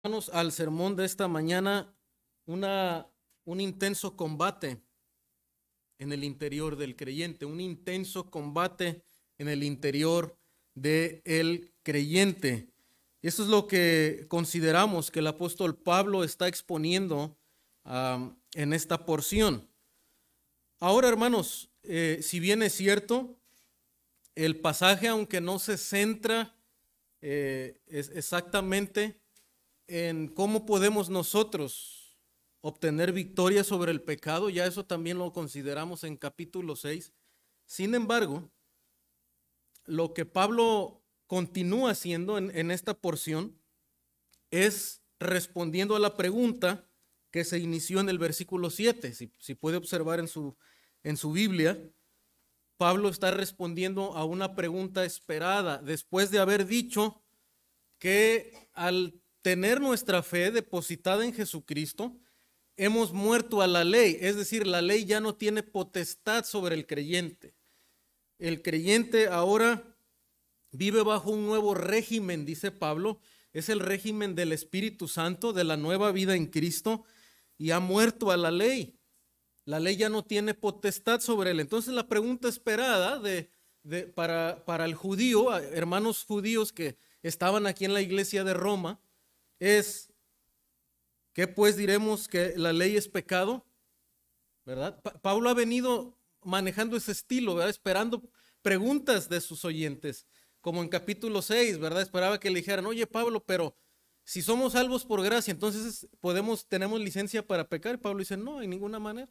Hermanos, al sermón de esta mañana, un intenso combate en el interior del creyente, un intenso combate en el interior del creyente. Eso es lo que consideramos que el apóstol Pablo está exponiendo en esta porción. Ahora, hermanos, si bien es cierto, el pasaje, aunque no se centra exactamente en cómo podemos nosotros obtener victoria sobre el pecado, ya eso también lo consideramos en capítulo 6. Sin embargo, lo que Pablo continúa haciendo en esta porción es respondiendo a la pregunta que se inició en el versículo 7. Si puede observar en su Biblia, Pablo está respondiendo a una pregunta esperada después de haber dicho que al tener nuestra fe depositada en Jesucristo, hemos muerto a la ley, es decir, la ley ya no tiene potestad sobre el creyente. El creyente ahora vive bajo un nuevo régimen, dice Pablo, es el régimen del Espíritu Santo, de la nueva vida en Cristo, y ha muerto a la ley. La ley ya no tiene potestad sobre él. Entonces la pregunta esperada para el judío, hermanos judíos que estaban aquí en la iglesia de Roma, es, ¿qué pues diremos que la ley es pecado? ¿Verdad? Pablo ha venido manejando ese estilo, ¿verdad? Esperando preguntas de sus oyentes, como en capítulo 6, ¿verdad? Esperaba que le dijeran, oye Pablo, pero si somos salvos por gracia, entonces tenemos licencia para pecar. Y Pablo dice, no, en ninguna manera.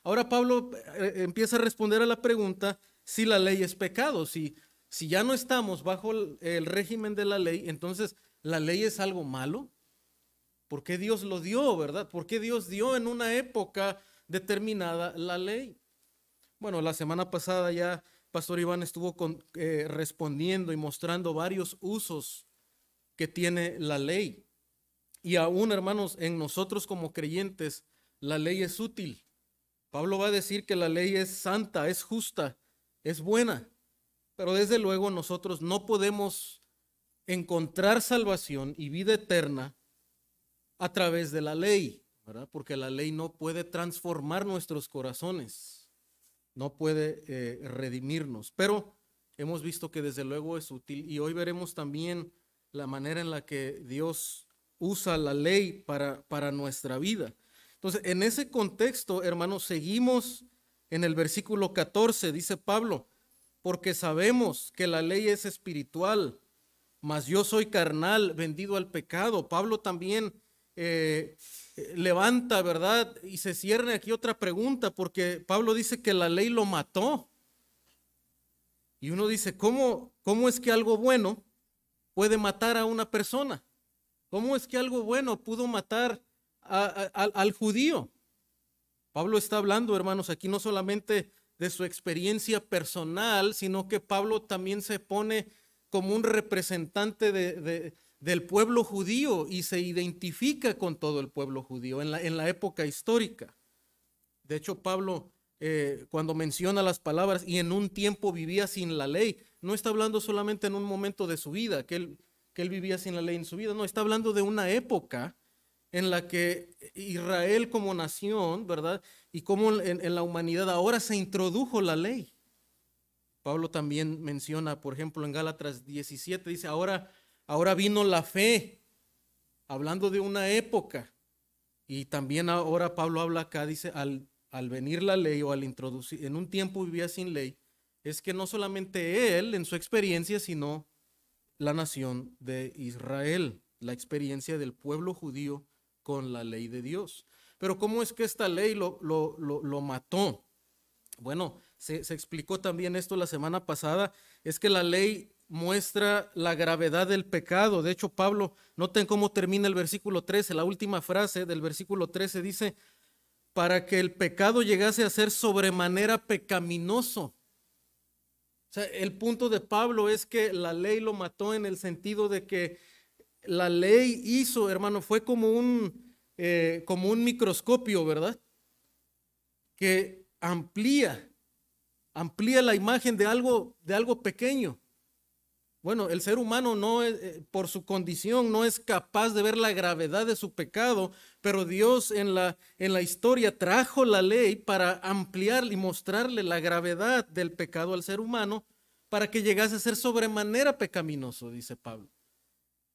Ahora Pablo empieza a responder a la pregunta si la ley es pecado, si ya no estamos bajo el régimen de la ley, entonces la ley es algo malo. ¿Por qué Dios lo dio, verdad? ¿Por qué Dios dio en una época determinada la ley? Bueno, la semana pasada ya Pastor Iván estuvo respondiendo y mostrando varios usos que tiene la ley. Y aún, hermanos, en nosotros como creyentes, la ley es útil. Pablo va a decir que la ley es santa, es justa, es buena, pero desde luego nosotros no podemos encontrar salvación y vida eterna a través de la ley, ¿verdad? Porque la ley no puede transformar nuestros corazones, no puede redimirnos, pero hemos visto que desde luego es útil y hoy veremos también la manera en la que Dios usa la ley para nuestra vida. Entonces, en ese contexto, hermanos, seguimos en el versículo 14, dice Pablo, porque sabemos que la ley es espiritual, mas yo soy carnal, vendido al pecado. Pablo también levanta, ¿verdad? Y se cierne aquí otra pregunta, porque Pablo dice que la ley lo mató. Y uno dice, ¿cómo es que algo bueno puede matar a una persona? ¿Cómo es que algo bueno pudo matar al judío? Pablo está hablando, hermanos, aquí no solamente de su experiencia personal, sino que Pablo también se pone como un representante del pueblo judío y se identifica con todo el pueblo judío en la época histórica. De hecho, Pablo, cuando menciona las palabras y en un tiempo vivía sin la ley, no está hablando solamente en un momento de su vida, que él vivía sin la ley en su vida, no, está hablando de una época en la que Israel como nación, ¿verdad? Y como en la humanidad ahora se introdujo la ley. Pablo también menciona, por ejemplo, en Gálatas 17, dice, ahora vino la fe, hablando de una época. Y también ahora Pablo habla acá, dice, al venir la ley o al introducir, en un tiempo vivía sin ley, es que no solamente él en su experiencia, sino la nación de Israel, la experiencia del pueblo judío con la ley de Dios. Pero ¿cómo es que esta ley lo mató? Bueno, se explicó también esto la semana pasada, es que la ley muestra la gravedad del pecado. De hecho, Pablo, noten cómo termina el versículo 13, la última frase del versículo 13 dice, para que el pecado llegase a ser sobremanera pecaminoso. O sea, el punto de Pablo es que la ley lo mató en el sentido de que la ley hizo, hermano, fue como un microscopio, ¿verdad? Que amplía la imagen de algo pequeño. Bueno, el ser humano no es, por su condición no es capaz de ver la gravedad de su pecado, pero Dios en la historia trajo la ley para ampliar y mostrarle la gravedad del pecado al ser humano para que llegase a ser sobremanera pecaminoso, dice Pablo.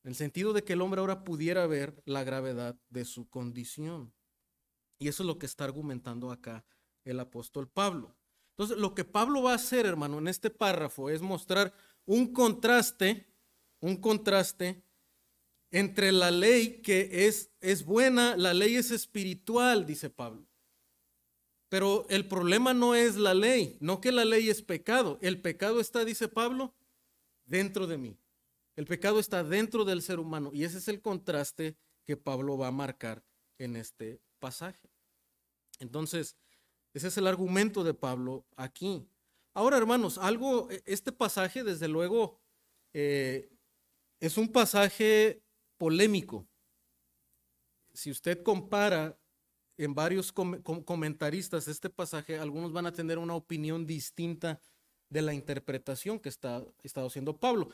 En el sentido de que el hombre ahora pudiera ver la gravedad de su condición. Y eso es lo que está argumentando acá el apóstol Pablo. Entonces, lo que Pablo va a hacer, hermano, en este párrafo es mostrar un contraste entre la ley que es buena, la ley es espiritual, dice Pablo. Pero el problema no es la ley, no que la ley es pecado. El pecado está, dice Pablo, dentro de mí. El pecado está dentro del ser humano y ese es el contraste que Pablo va a marcar en este pasaje. Entonces, ese es el argumento de Pablo aquí. Ahora, hermanos, este pasaje, desde luego, es un pasaje polémico. Si usted compara en varios comentaristas este pasaje, algunos van a tener una opinión distinta de la interpretación que está haciendo Pablo.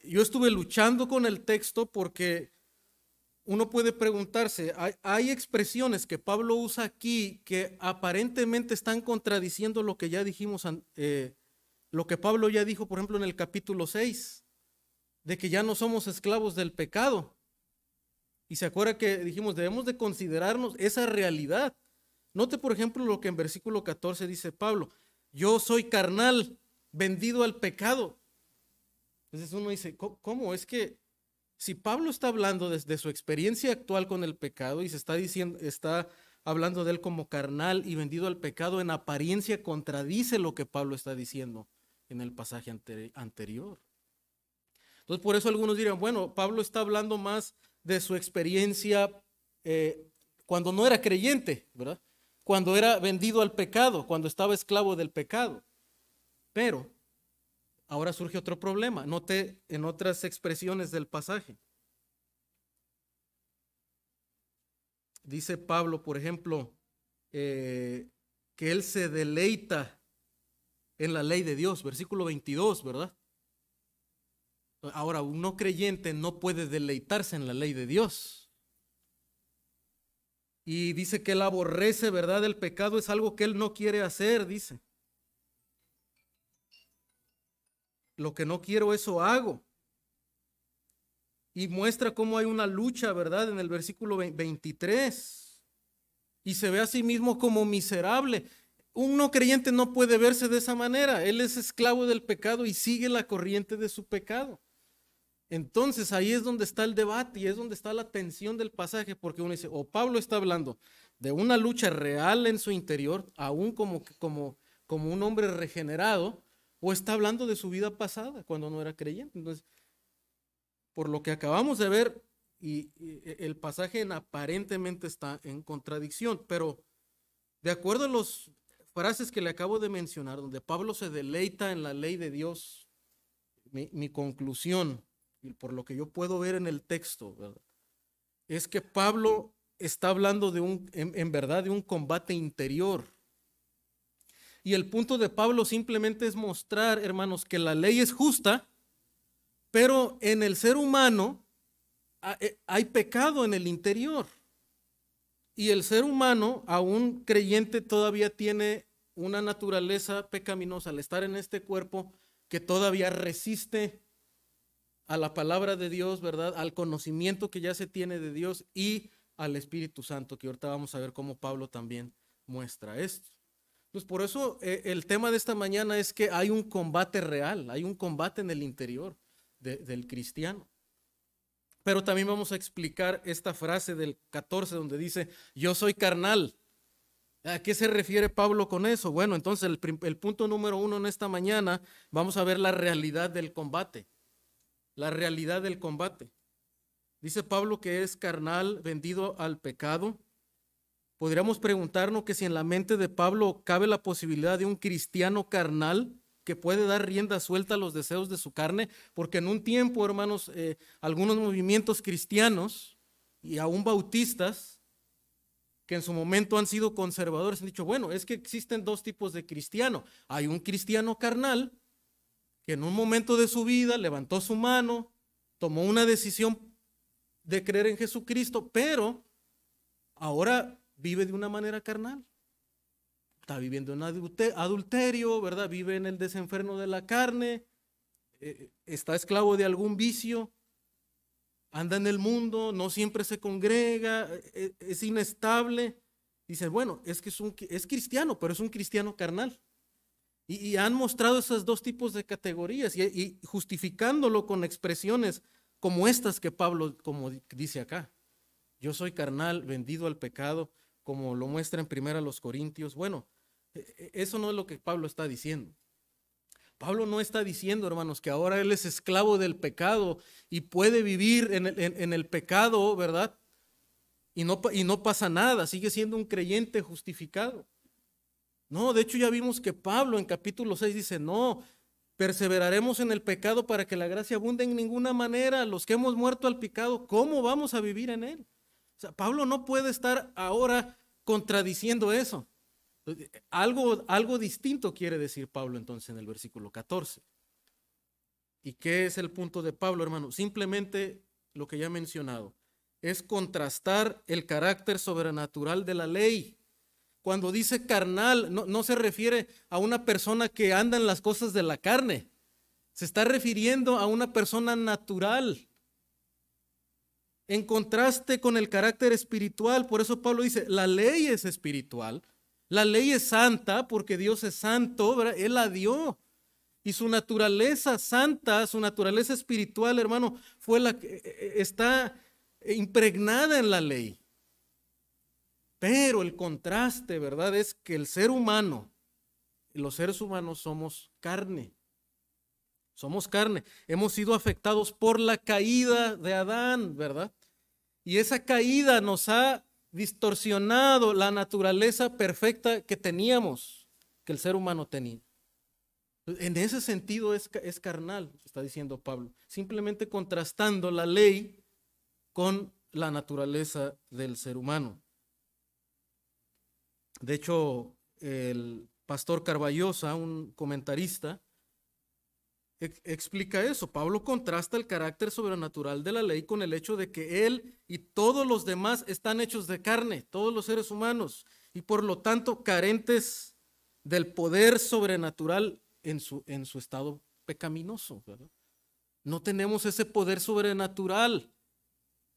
Yo estuve luchando con el texto porque uno puede preguntarse, hay expresiones que Pablo usa aquí que aparentemente están contradiciendo lo que ya dijimos, lo que Pablo ya dijo, por ejemplo, en el capítulo 6, de que ya no somos esclavos del pecado. Y se acuerda que dijimos, debemos de considerarnos esa realidad. Note, por ejemplo, lo que en versículo 14 dice Pablo, yo soy carnal, vendido al pecado. Entonces uno dice, ¿cómo? Es que si Pablo está hablando desde su experiencia actual con el pecado y se está diciendo, está hablando de él como carnal y vendido al pecado, en apariencia contradice lo que Pablo está diciendo en el pasaje anterior. Entonces, por eso algunos dirán, bueno, Pablo está hablando más de su experiencia cuando no era creyente, ¿verdad? Cuando era vendido al pecado, cuando estaba esclavo del pecado. Pero ahora surge otro problema. Note en otras expresiones del pasaje. Dice Pablo, por ejemplo, que él se deleita en la ley de Dios, versículo 22, ¿verdad? Ahora, un no creyente no puede deleitarse en la ley de Dios. Y dice que él aborrece, ¿verdad? El pecado es algo que él no quiere hacer, dice. Lo que no quiero, eso hago. Y muestra cómo hay una lucha, ¿verdad? En el versículo 23. Y se ve a sí mismo como miserable. Un no creyente no puede verse de esa manera. Él es esclavo del pecado y sigue la corriente de su pecado. Entonces ahí es donde está el debate y es donde está la tensión del pasaje, porque uno dice, o Pablo está hablando de una lucha real en su interior, aún como un hombre regenerado, o está hablando de su vida pasada cuando no era creyente. Entonces, por lo que acabamos de ver, y el pasaje aparentemente está en contradicción, pero de acuerdo a las frases que le acabo de mencionar, donde Pablo se deleita en la ley de Dios, mi conclusión, y por lo que yo puedo ver en el texto, ¿verdad?, es que Pablo está hablando en verdad de un combate interior. Y el punto de Pablo simplemente es mostrar, hermanos, que la ley es justa, pero en el ser humano hay pecado en el interior. Y el ser humano, aún creyente, todavía tiene una naturaleza pecaminosa al estar en este cuerpo que todavía resiste a la palabra de Dios, ¿verdad? Al conocimiento que ya se tiene de Dios y al Espíritu Santo, que ahorita vamos a ver cómo Pablo también muestra esto. Pues por eso el tema de esta mañana es que hay un combate real, hay un combate en el interior del cristiano. Pero también vamos a explicar esta frase del 14 donde dice, yo soy carnal. ¿A qué se refiere Pablo con eso? Bueno, entonces el punto número 1 en esta mañana, vamos a ver la realidad del combate. La realidad del combate. Dice Pablo que es carnal, vendido al pecado. Podríamos preguntarnos que si en la mente de Pablo cabe la posibilidad de un cristiano carnal que puede dar rienda suelta a los deseos de su carne, porque en un tiempo, hermanos, algunos movimientos cristianos y aún bautistas, que en su momento han sido conservadores, han dicho, bueno, es que existen dos tipos de cristiano. Hay un cristiano carnal, que en un momento de su vida levantó su mano, tomó una decisión de creer en Jesucristo, pero ahora vive de una manera carnal. Está viviendo en adulterio, ¿verdad? Vive en el desenfreno de la carne, está esclavo de algún vicio, anda en el mundo, no siempre se congrega, es inestable. Dice, bueno, es que es cristiano, pero es un cristiano carnal. Y han mostrado esos dos tipos de categorías y justificándolo con expresiones como estas que Pablo, como dice acá. Yo soy carnal, vendido al pecado, como lo muestra en 1 Corintios. Bueno, eso no es lo que Pablo está diciendo. Pablo no está diciendo, hermanos, que ahora él es esclavo del pecado y puede vivir en el pecado, ¿verdad? Y no pasa nada, sigue siendo un creyente justificado. No, de hecho ya vimos que Pablo en capítulo 6 dice, no, perseveraremos en el pecado para que la gracia abunde en ninguna manera. Los que hemos muerto al pecado, ¿cómo vamos a vivir en él? O sea, Pablo no puede estar ahora contradiciendo eso. Algo distinto quiere decir Pablo entonces en el versículo 14. ¿Y qué es el punto de Pablo, hermano? Simplemente lo que ya he mencionado. Es contrastar el carácter sobrenatural de la ley. Cuando dice carnal, no se refiere a una persona que anda en las cosas de la carne. Se está refiriendo a una persona natural. En contraste con el carácter espiritual. Por eso Pablo dice, la ley es espiritual. La ley es santa porque Dios es santo, ¿verdad? Él la dio. Y su naturaleza santa, su naturaleza espiritual, hermano, fue la que está impregnada en la ley. Pero el contraste, ¿verdad? Es que el ser humano, los seres humanos somos carne. Somos carne. Hemos sido afectados por la caída de Adán, ¿verdad? Y esa caída nos ha distorsionado la naturaleza perfecta que teníamos, que el ser humano tenía. En ese sentido es carnal, está diciendo Pablo, simplemente contrastando la ley con la naturaleza del ser humano. De hecho, el pastor Carballosa, un comentarista, explica eso. Pablo contrasta el carácter sobrenatural de la ley con el hecho de que él y todos los demás están hechos de carne, todos los seres humanos, y por lo tanto carentes del poder sobrenatural en su estado pecaminoso, ¿verdad? No tenemos ese poder sobrenatural.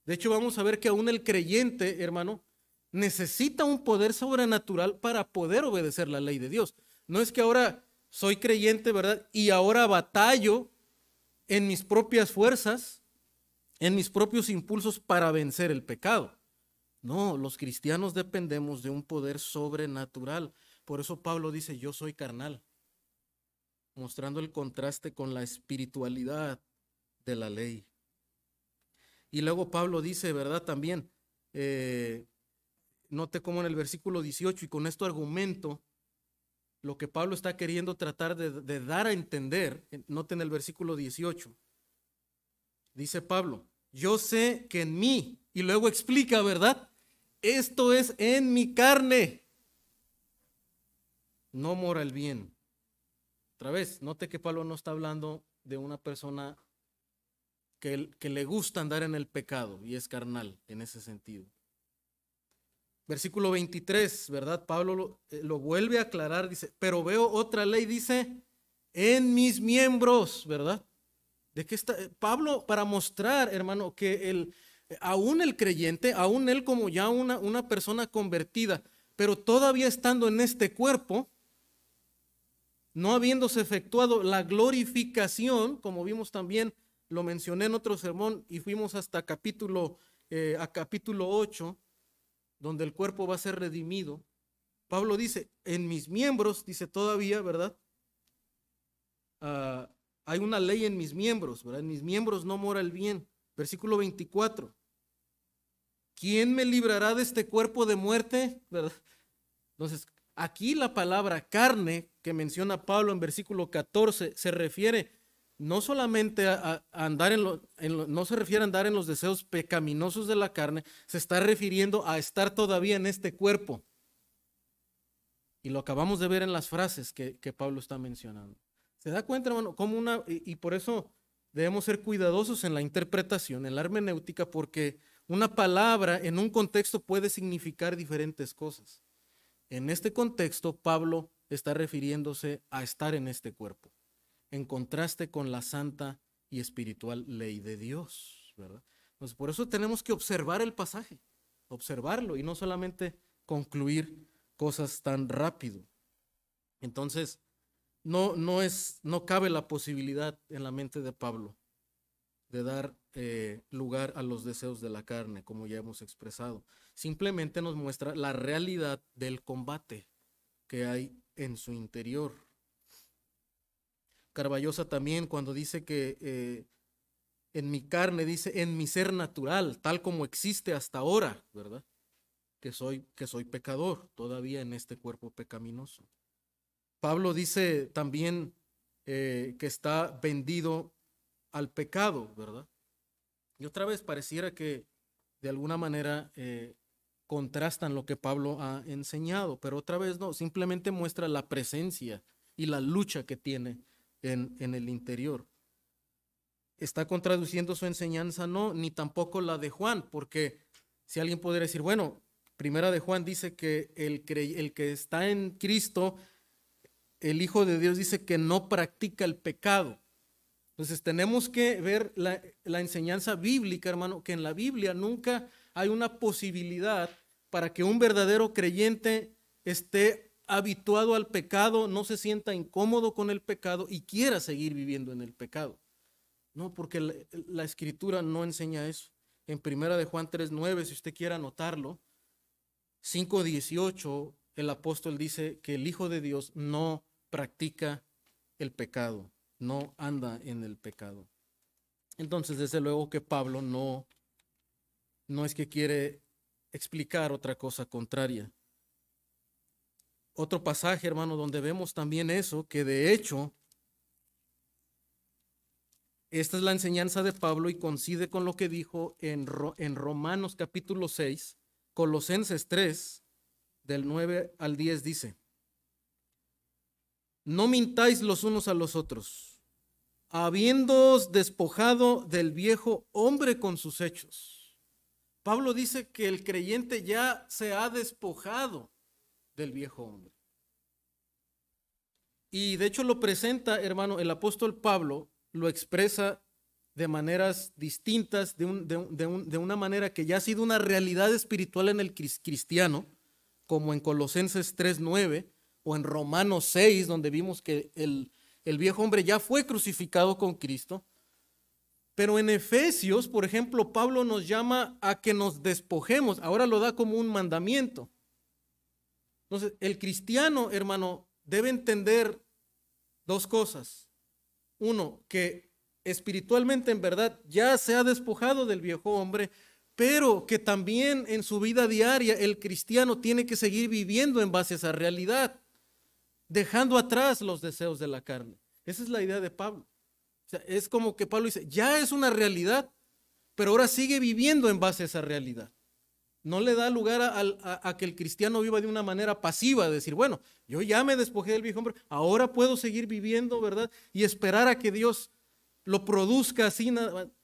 De hecho, vamos a ver que aún el creyente, hermano, necesita un poder sobrenatural para poder obedecer la ley de Dios. No es que ahora soy creyente, ¿verdad? Y ahora batallo en mis propias fuerzas, en mis propios impulsos para vencer el pecado. No, los cristianos dependemos de un poder sobrenatural. Por eso Pablo dice, yo soy carnal, mostrando el contraste con la espiritualidad de la ley. Y luego Pablo dice, ¿verdad? También, note cómo en el versículo 18, y con esto argumento lo que Pablo está queriendo tratar de dar a entender. Noten el versículo 18. Dice Pablo, yo sé que en mí, y luego explica, ¿verdad? Esto es en mi carne. No mora el bien. Otra vez, note que Pablo no está hablando de una persona que le gusta andar en el pecado y es carnal en ese sentido. Versículo 23, ¿verdad? Pablo lo vuelve a aclarar, dice, pero veo otra ley, dice, en mis miembros, ¿verdad? ¿De qué está? Pablo, para mostrar, hermano, que aún el creyente, aún él como ya una persona convertida, pero todavía estando en este cuerpo, no habiéndose efectuado la glorificación, como vimos también, lo mencioné en otro sermón y fuimos hasta capítulo 8, donde el cuerpo va a ser redimido. Pablo dice, en mis miembros, dice todavía, ¿verdad? Hay una ley en mis miembros, ¿verdad? En mis miembros no mora el bien. Versículo 24. ¿Quién me librará de este cuerpo de muerte? ¿Verdad? Entonces, aquí la palabra carne que menciona Pablo en versículo 14 se refiere no solamente a andar no se refiere a andar en los deseos pecaminosos de la carne, se está refiriendo a estar todavía en este cuerpo. Y lo acabamos de ver en las frases que Pablo está mencionando. ¿Se da cuenta, hermano? Y por eso debemos ser cuidadosos en la interpretación, en la hermenéutica, porque una palabra en un contexto puede significar diferentes cosas. En este contexto, Pablo está refiriéndose a estar en este cuerpo, en contraste con la santa y espiritual ley de Dios, ¿verdad? Entonces, por eso tenemos que observar el pasaje, observarlo y no solamente concluir cosas tan rápido. Entonces, no cabe la posibilidad en la mente de Pablo de dar lugar a los deseos de la carne, como ya hemos expresado. Simplemente nos muestra la realidad del combate que hay en su interior. Carballosa también cuando dice que en mi carne, dice, en mi ser natural, tal como existe hasta ahora, ¿verdad? Que soy pecador todavía en este cuerpo pecaminoso. Pablo dice también que está vendido al pecado, ¿verdad? Y otra vez pareciera que de alguna manera contrastan lo que Pablo ha enseñado, pero otra vez no, simplemente muestra la presencia y la lucha que tiene en el interior. ¿Está contradiciendo su enseñanza? No, ni tampoco la de Juan, porque si alguien pudiera decir, bueno, primera de Juan dice que el que está en Cristo, el Hijo de Dios dice que no practica el pecado. Entonces tenemos que ver la enseñanza bíblica, hermano, que en la Biblia nunca hay una posibilidad para que un verdadero creyente esté habituado al pecado, no se sienta incómodo con el pecado y quiera seguir viviendo en el pecado. No, porque la Escritura no enseña eso. En primera de Juan 3:9, si usted quiere anotarlo, 5:18, el apóstol dice que el Hijo de Dios no practica el pecado, no anda en el pecado. Entonces, desde luego que Pablo no es que quiere explicar otra cosa contraria. Otro pasaje, hermano, donde vemos también eso, que de hecho, esta es la enseñanza de Pablo y coincide con lo que dijo en Romanos capítulo 6, Colosenses 3, del 9 al 10 dice, no mintáis los unos a los otros, habiéndoos despojado del viejo hombre con sus hechos. Pablo dice que el creyente ya se ha despojado del viejo hombre. Y de hecho lo presenta, hermano, el apóstol Pablo lo expresa de maneras distintas, de una manera que ya ha sido una realidad espiritual en el cristiano, como en Colosenses 3:9 o en Romanos 6, donde vimos que el viejo hombre ya fue crucificado con Cristo. Pero en Efesios, por ejemplo, Pablo nos llama a que nos despojemos. Ahora lo da como un mandamiento. Entonces, el cristiano, hermano, debe entender dos cosas. Uno, que espiritualmente en verdad ya se ha despojado del viejo hombre, pero que también en su vida diaria el cristiano tiene que seguir viviendo en base a esa realidad, dejando atrás los deseos de la carne. Esa es la idea de Pablo. O sea, es como que Pablo dice, ya es una realidad, pero ahora sigue viviendo en base a esa realidad. No le da lugar a que el cristiano viva de una manera pasiva, decir, bueno, yo ya me despojé del viejo hombre, ahora puedo seguir viviendo, ¿verdad? Y esperar a que Dios lo produzca así.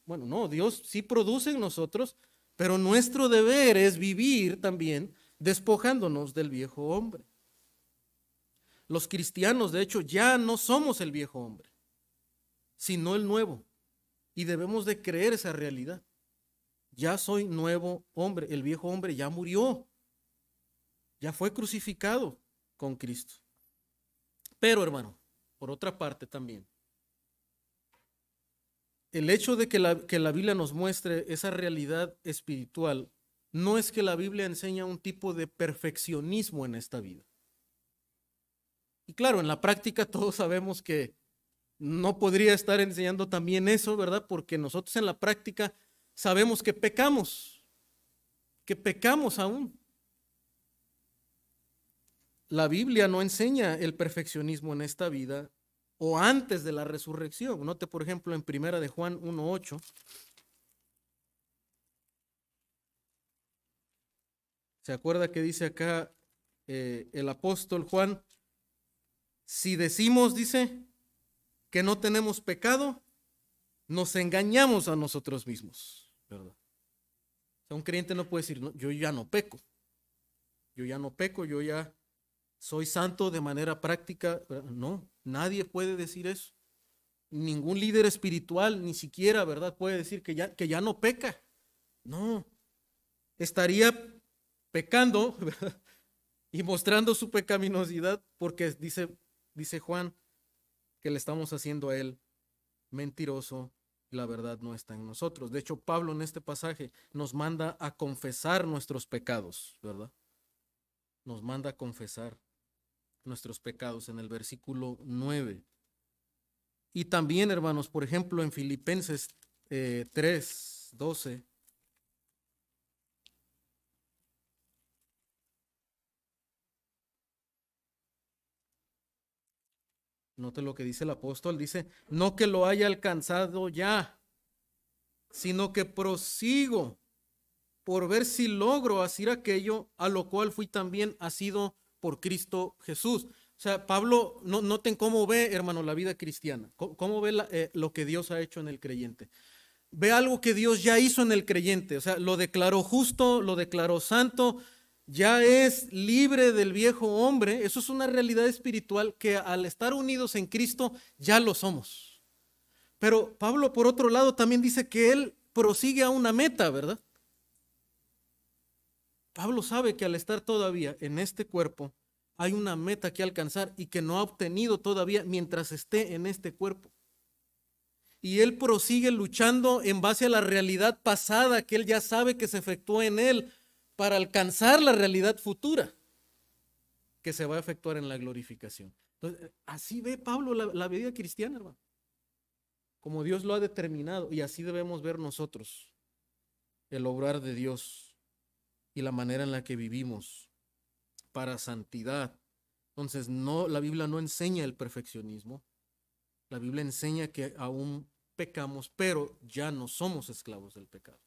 Bueno, no, Dios sí produce en nosotros, pero nuestro deber es vivir también despojándonos del viejo hombre. Los cristianos, de hecho, ya no somos el viejo hombre, sino el nuevo. Y debemos de creer esa realidad. Ya soy nuevo hombre, el viejo hombre ya murió, ya fue crucificado con Cristo. Pero, hermano, por otra parte también, el hecho de que la Biblia nos muestre esa realidad espiritual no es que la Biblia enseña un tipo de perfeccionismo en esta vida. Y claro, en la práctica todos sabemos que no podría estar enseñando también eso, ¿verdad? Porque nosotros en la práctica sabemos que pecamos aún. La Biblia no enseña el perfeccionismo en esta vida o antes de la resurrección. Note, por ejemplo, en primera de Juan 1:8. ¿Se acuerda que dice acá el apóstol Juan? Si decimos, dice, que no tenemos pecado, nos engañamos a nosotros mismos, ¿verdad? O sea, un creyente no puede decir, no, yo ya no peco, yo ya soy santo de manera práctica. No, nadie puede decir eso. Ningún líder espiritual, ni siquiera, ¿verdad?, puede decir que ya no peca. No, estaría pecando, ¿verdad?, y mostrando su pecaminosidad, porque dice Juan que le estamos haciendo a él mentiroso, y la verdad no está en nosotros. De hecho, Pablo en este pasaje nos manda a confesar nuestros pecados, ¿verdad? Nos manda a confesar nuestros pecados en el versículo 9. Y también, hermanos, por ejemplo, en Filipenses 3:12. Note lo que dice el apóstol, dice, no que lo haya alcanzado ya, sino que prosigo por ver si logro hacer aquello a lo cual fui también asido por Cristo Jesús. O sea, Pablo, noten cómo ve, hermano, la vida cristiana, cómo ve lo que Dios ha hecho en el creyente. Ve algo que Dios ya hizo en el creyente, o sea, lo declaró justo, lo declaró santo, ya es libre del viejo hombre. Eso es una realidad espiritual que al estar unidos en Cristo ya lo somos. Pero Pablo, por otro lado, también dice que él prosigue a una meta, ¿verdad? Pablo sabe que al estar todavía en este cuerpo hay una meta que alcanzar y que no ha obtenido todavía mientras esté en este cuerpo. Y él prosigue luchando en base a la realidad pasada que él ya sabe que se efectuó en él para alcanzar la realidad futura que se va a efectuar en la glorificación. Entonces, así ve Pablo la vida cristiana, hermano, como Dios lo ha determinado, y así debemos ver nosotros el obrar de Dios y la manera en la que vivimos para santidad. Entonces, no, la Biblia no enseña el perfeccionismo. La Biblia enseña que aún pecamos, pero ya no somos esclavos del pecado.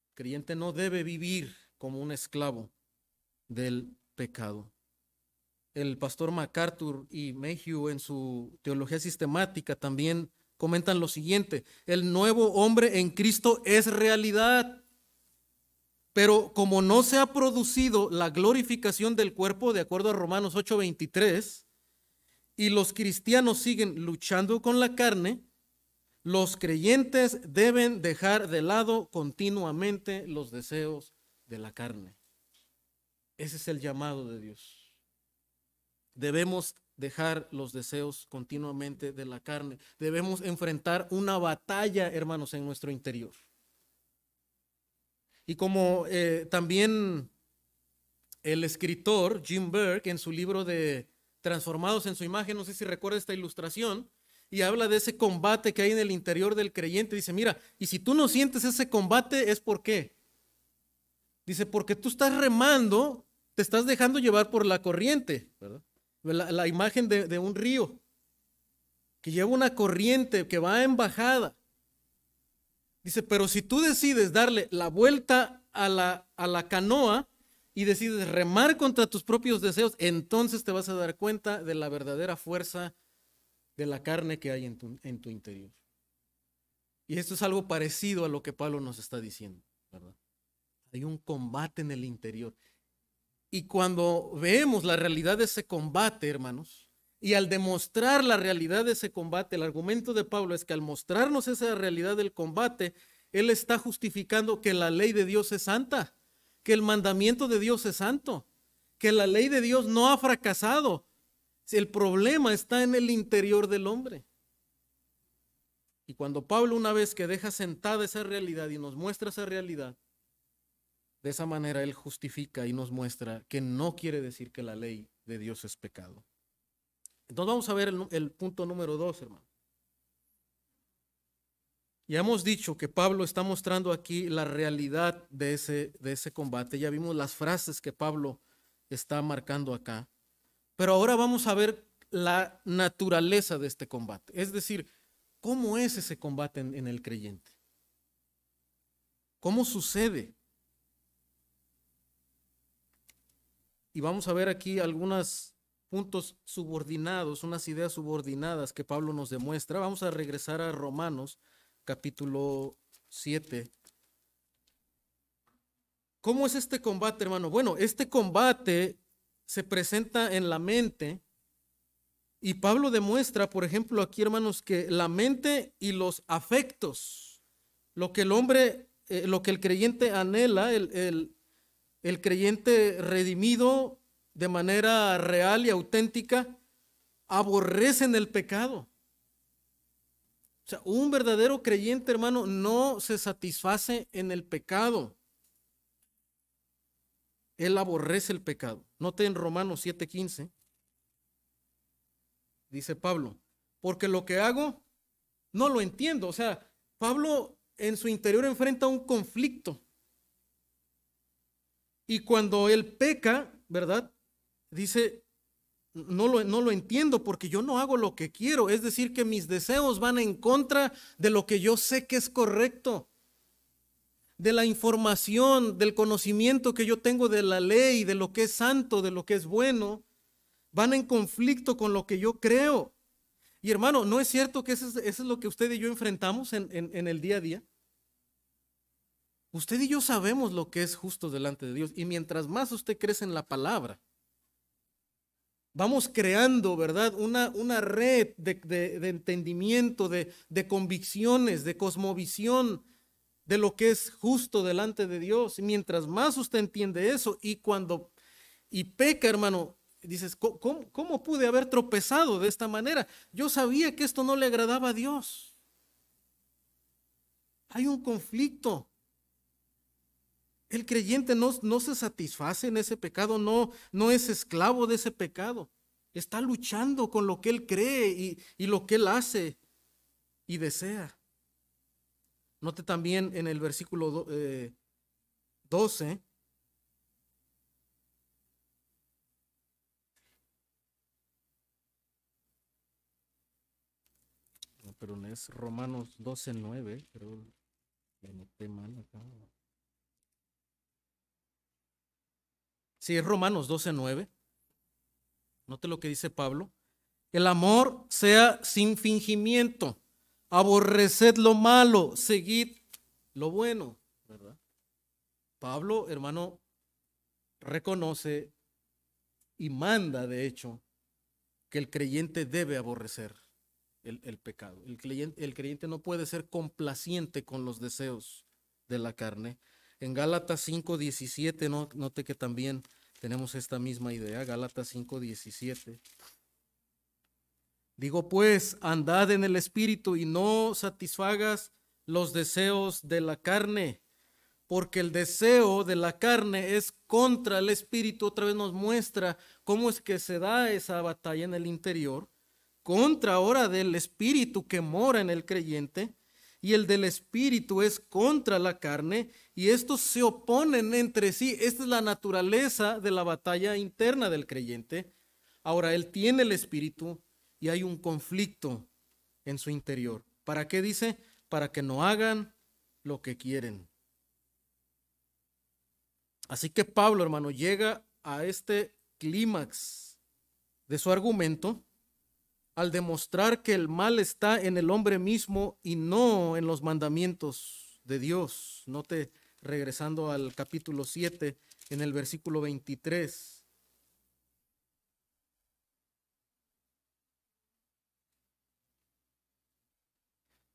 El creyente no debe vivir como un esclavo del pecado. El pastor MacArthur y Mayhew en su teología sistemática también comentan lo siguiente: el nuevo hombre en Cristo es realidad, pero como no se ha producido la glorificación del cuerpo, de acuerdo a Romanos 8:23, y los cristianos siguen luchando con la carne, los creyentes deben dejar de lado continuamente los deseos de la carne. Ese es el llamado de Dios. Debemos dejar los deseos continuamente de la carne. Debemos enfrentar una batalla, hermanos, en nuestro interior. Y como también el escritor Jim Burke en su libro de Transformados en su imagen, no sé si recuerda esta ilustración, y habla de ese combate que hay en el interior del creyente. Dice, mira, y si tú no sientes ese combate, ¿es por qué? Dice, porque tú estás remando, te estás dejando llevar por la corriente, ¿verdad? La imagen de un río que lleva una corriente que va en bajada. Dice, pero si tú decides darle la vuelta a la canoa y decides remar contra tus propios deseos, entonces te vas a dar cuenta de la verdadera fuerza de la carne que hay en tu interior. Y esto es algo parecido a lo que Pablo nos está diciendo, ¿verdad? Hay un combate en el interior. Y cuando vemos la realidad de ese combate, hermanos, y al demostrar la realidad de ese combate, el argumento de Pablo es que al mostrarnos esa realidad del combate, él está justificando que la ley de Dios es santa, que el mandamiento de Dios es santo, que la ley de Dios no ha fracasado. El problema está en el interior del hombre. Y cuando Pablo, una vez que deja sentada esa realidad y nos muestra esa realidad, de esa manera él justifica y nos muestra que no quiere decir que la ley de Dios es pecado. Entonces vamos a ver el punto número 2, hermano. Ya hemos dicho que Pablo está mostrando aquí la realidad de ese combate. Ya vimos las frases que Pablo está marcando acá. Pero ahora vamos a ver la naturaleza de este combate. Es decir, ¿cómo es ese combate en el creyente? ¿Cómo sucede? Y vamos a ver aquí algunas puntos subordinados, unas ideas subordinadas que Pablo nos demuestra. Vamos a regresar a Romanos capítulo 7. ¿Cómo es este combate, hermano? Bueno, este combate se presenta en la mente y Pablo demuestra, por ejemplo, aquí, hermanos, que la mente y los afectos, lo que el hombre, lo que el creyente anhela, el creyente redimido de manera real y auténtica, aborrecen el pecado. O sea, un verdadero creyente, hermano, no se satisface en el pecado. Él aborrece el pecado. Note en Romanos 7:15, dice Pablo, porque lo que hago no lo entiendo. O sea, Pablo en su interior enfrenta un conflicto. Y cuando él peca, ¿verdad? Dice, no lo entiendo porque yo no hago lo que quiero. Es decir, que mis deseos van en contra de lo que yo sé que es correcto, de la información, del conocimiento que yo tengo de la ley, de lo que es santo, de lo que es bueno, van en conflicto con lo que yo creo. Y hermano, ¿no es cierto que eso es lo que usted y yo enfrentamos en el día a día? Usted y yo sabemos lo que es justo delante de Dios. Y mientras más usted crece en la palabra, vamos creando, ¿verdad? Una red de entendimiento, de convicciones, de cosmovisión, de lo que es justo delante de Dios. Y mientras más usted entiende eso y peca, hermano, dices, ¿cómo pude haber tropezado de esta manera? Yo sabía que esto no le agradaba a Dios. Hay un conflicto. El creyente no se satisface en ese pecado, no es esclavo de ese pecado. Está luchando con lo que él cree y lo que él hace y desea. Note también en el versículo 12. No, pero no es Romanos 12:9, pero le noté mal acá. Sí, es Romanos 12:9. Note lo que dice Pablo. El amor sea sin fingimiento. Aborreced lo malo, seguid lo bueno, ¿verdad? Pablo, hermano, reconoce y manda, de hecho, que el creyente debe aborrecer el pecado. El creyente no puede ser complaciente con los deseos de la carne. En Gálatas 5:17, note que también tenemos esta misma idea. Gálatas 5:17. Digo pues, andad en el espíritu y no satisfagas los deseos de la carne, porque el deseo de la carne es contra el espíritu. Otra vez nos muestra cómo es que se da esa batalla en el interior, contra ahora del espíritu que mora en el creyente, y el del espíritu es contra la carne, y estos se oponen entre sí. Esta es la naturaleza de la batalla interna del creyente. Ahora, él tiene el espíritu y hay un conflicto en su interior. ¿Para qué dice? Para que no hagan lo que quieren. Así que Pablo, hermano, llega a este clímax de su argumento al demostrar que el mal está en el hombre mismo y no en los mandamientos de Dios. Note, regresando al capítulo 7, en el versículo 23.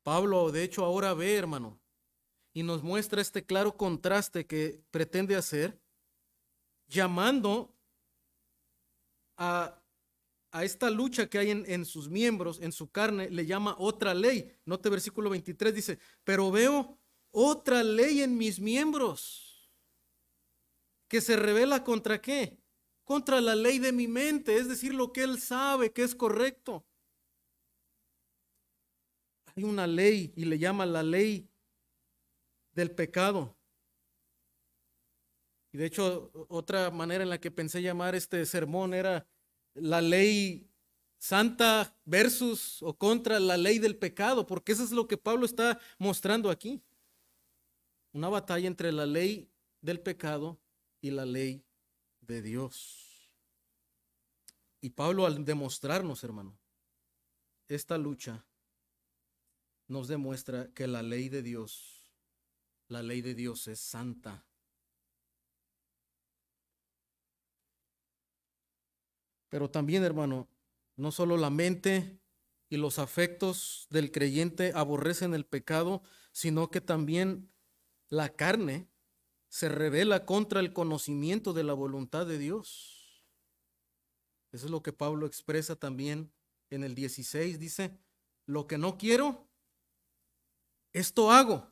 Pablo, de hecho, ahora ve, hermano, y nos muestra este claro contraste que pretende hacer, llamando a esta lucha que hay en sus miembros, en su carne, le llama otra ley. Note versículo 23, dice, pero veo otra ley en mis miembros que se revela contra qué? Contra la ley de mi mente, es decir, lo que él sabe que es correcto. Hay una ley y le llama la ley del pecado. Y de hecho, otra manera en la que pensé llamar este sermón era la ley santa versus o contra la ley del pecado, porque eso es lo que Pablo está mostrando aquí. Una batalla entre la ley del pecado y la ley de Dios. Y Pablo, al demostrarnos, hermano, esta lucha, nos demuestra que la ley de Dios es santa. Pero también, hermano, no solo la mente y los afectos del creyente aborrecen el pecado, sino que también la carne se rebela contra el conocimiento de la voluntad de Dios. Eso es lo que Pablo expresa también en el 16. Dice, lo que no quiero, esto hago.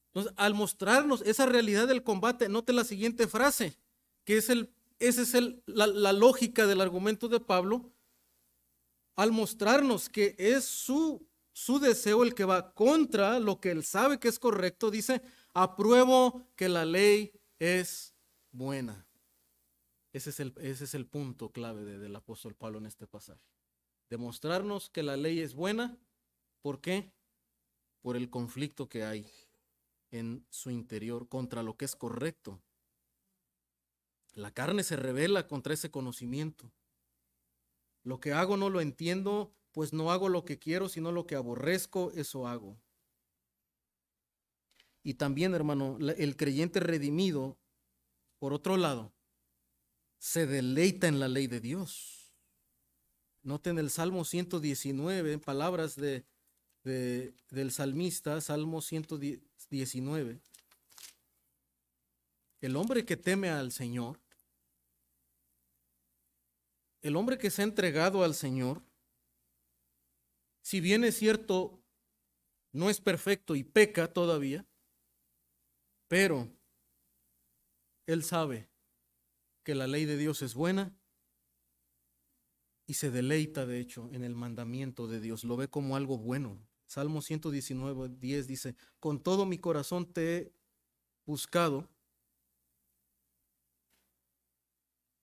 Entonces, al mostrarnos esa realidad del combate, note la siguiente frase, que esa es la lógica del argumento de Pablo. Al mostrarnos que es su deseo el que va contra lo que él sabe que es correcto, dice, apruebo que la ley es buena. Ese es el punto clave del apóstol Pablo en este pasaje. Demostrarnos que la ley es buena. ¿Por qué? Por el conflicto que hay en su interior contra lo que es correcto. La carne se rebela contra ese conocimiento. Lo que hago no lo entiendo, pues no hago lo que quiero, sino lo que aborrezco, eso hago. Y también, hermano, el creyente redimido, por otro lado, se deleita en la ley de Dios. Noten el Salmo 119, palabras del salmista, Salmo 119. El hombre que teme al Señor, el hombre que se ha entregado al Señor, si bien es cierto, no es perfecto y peca todavía, pero él sabe que la ley de Dios es buena y se deleita, de hecho, en el mandamiento de Dios. Lo ve como algo bueno. Salmo 119, 10 dice, con todo mi corazón te he buscado,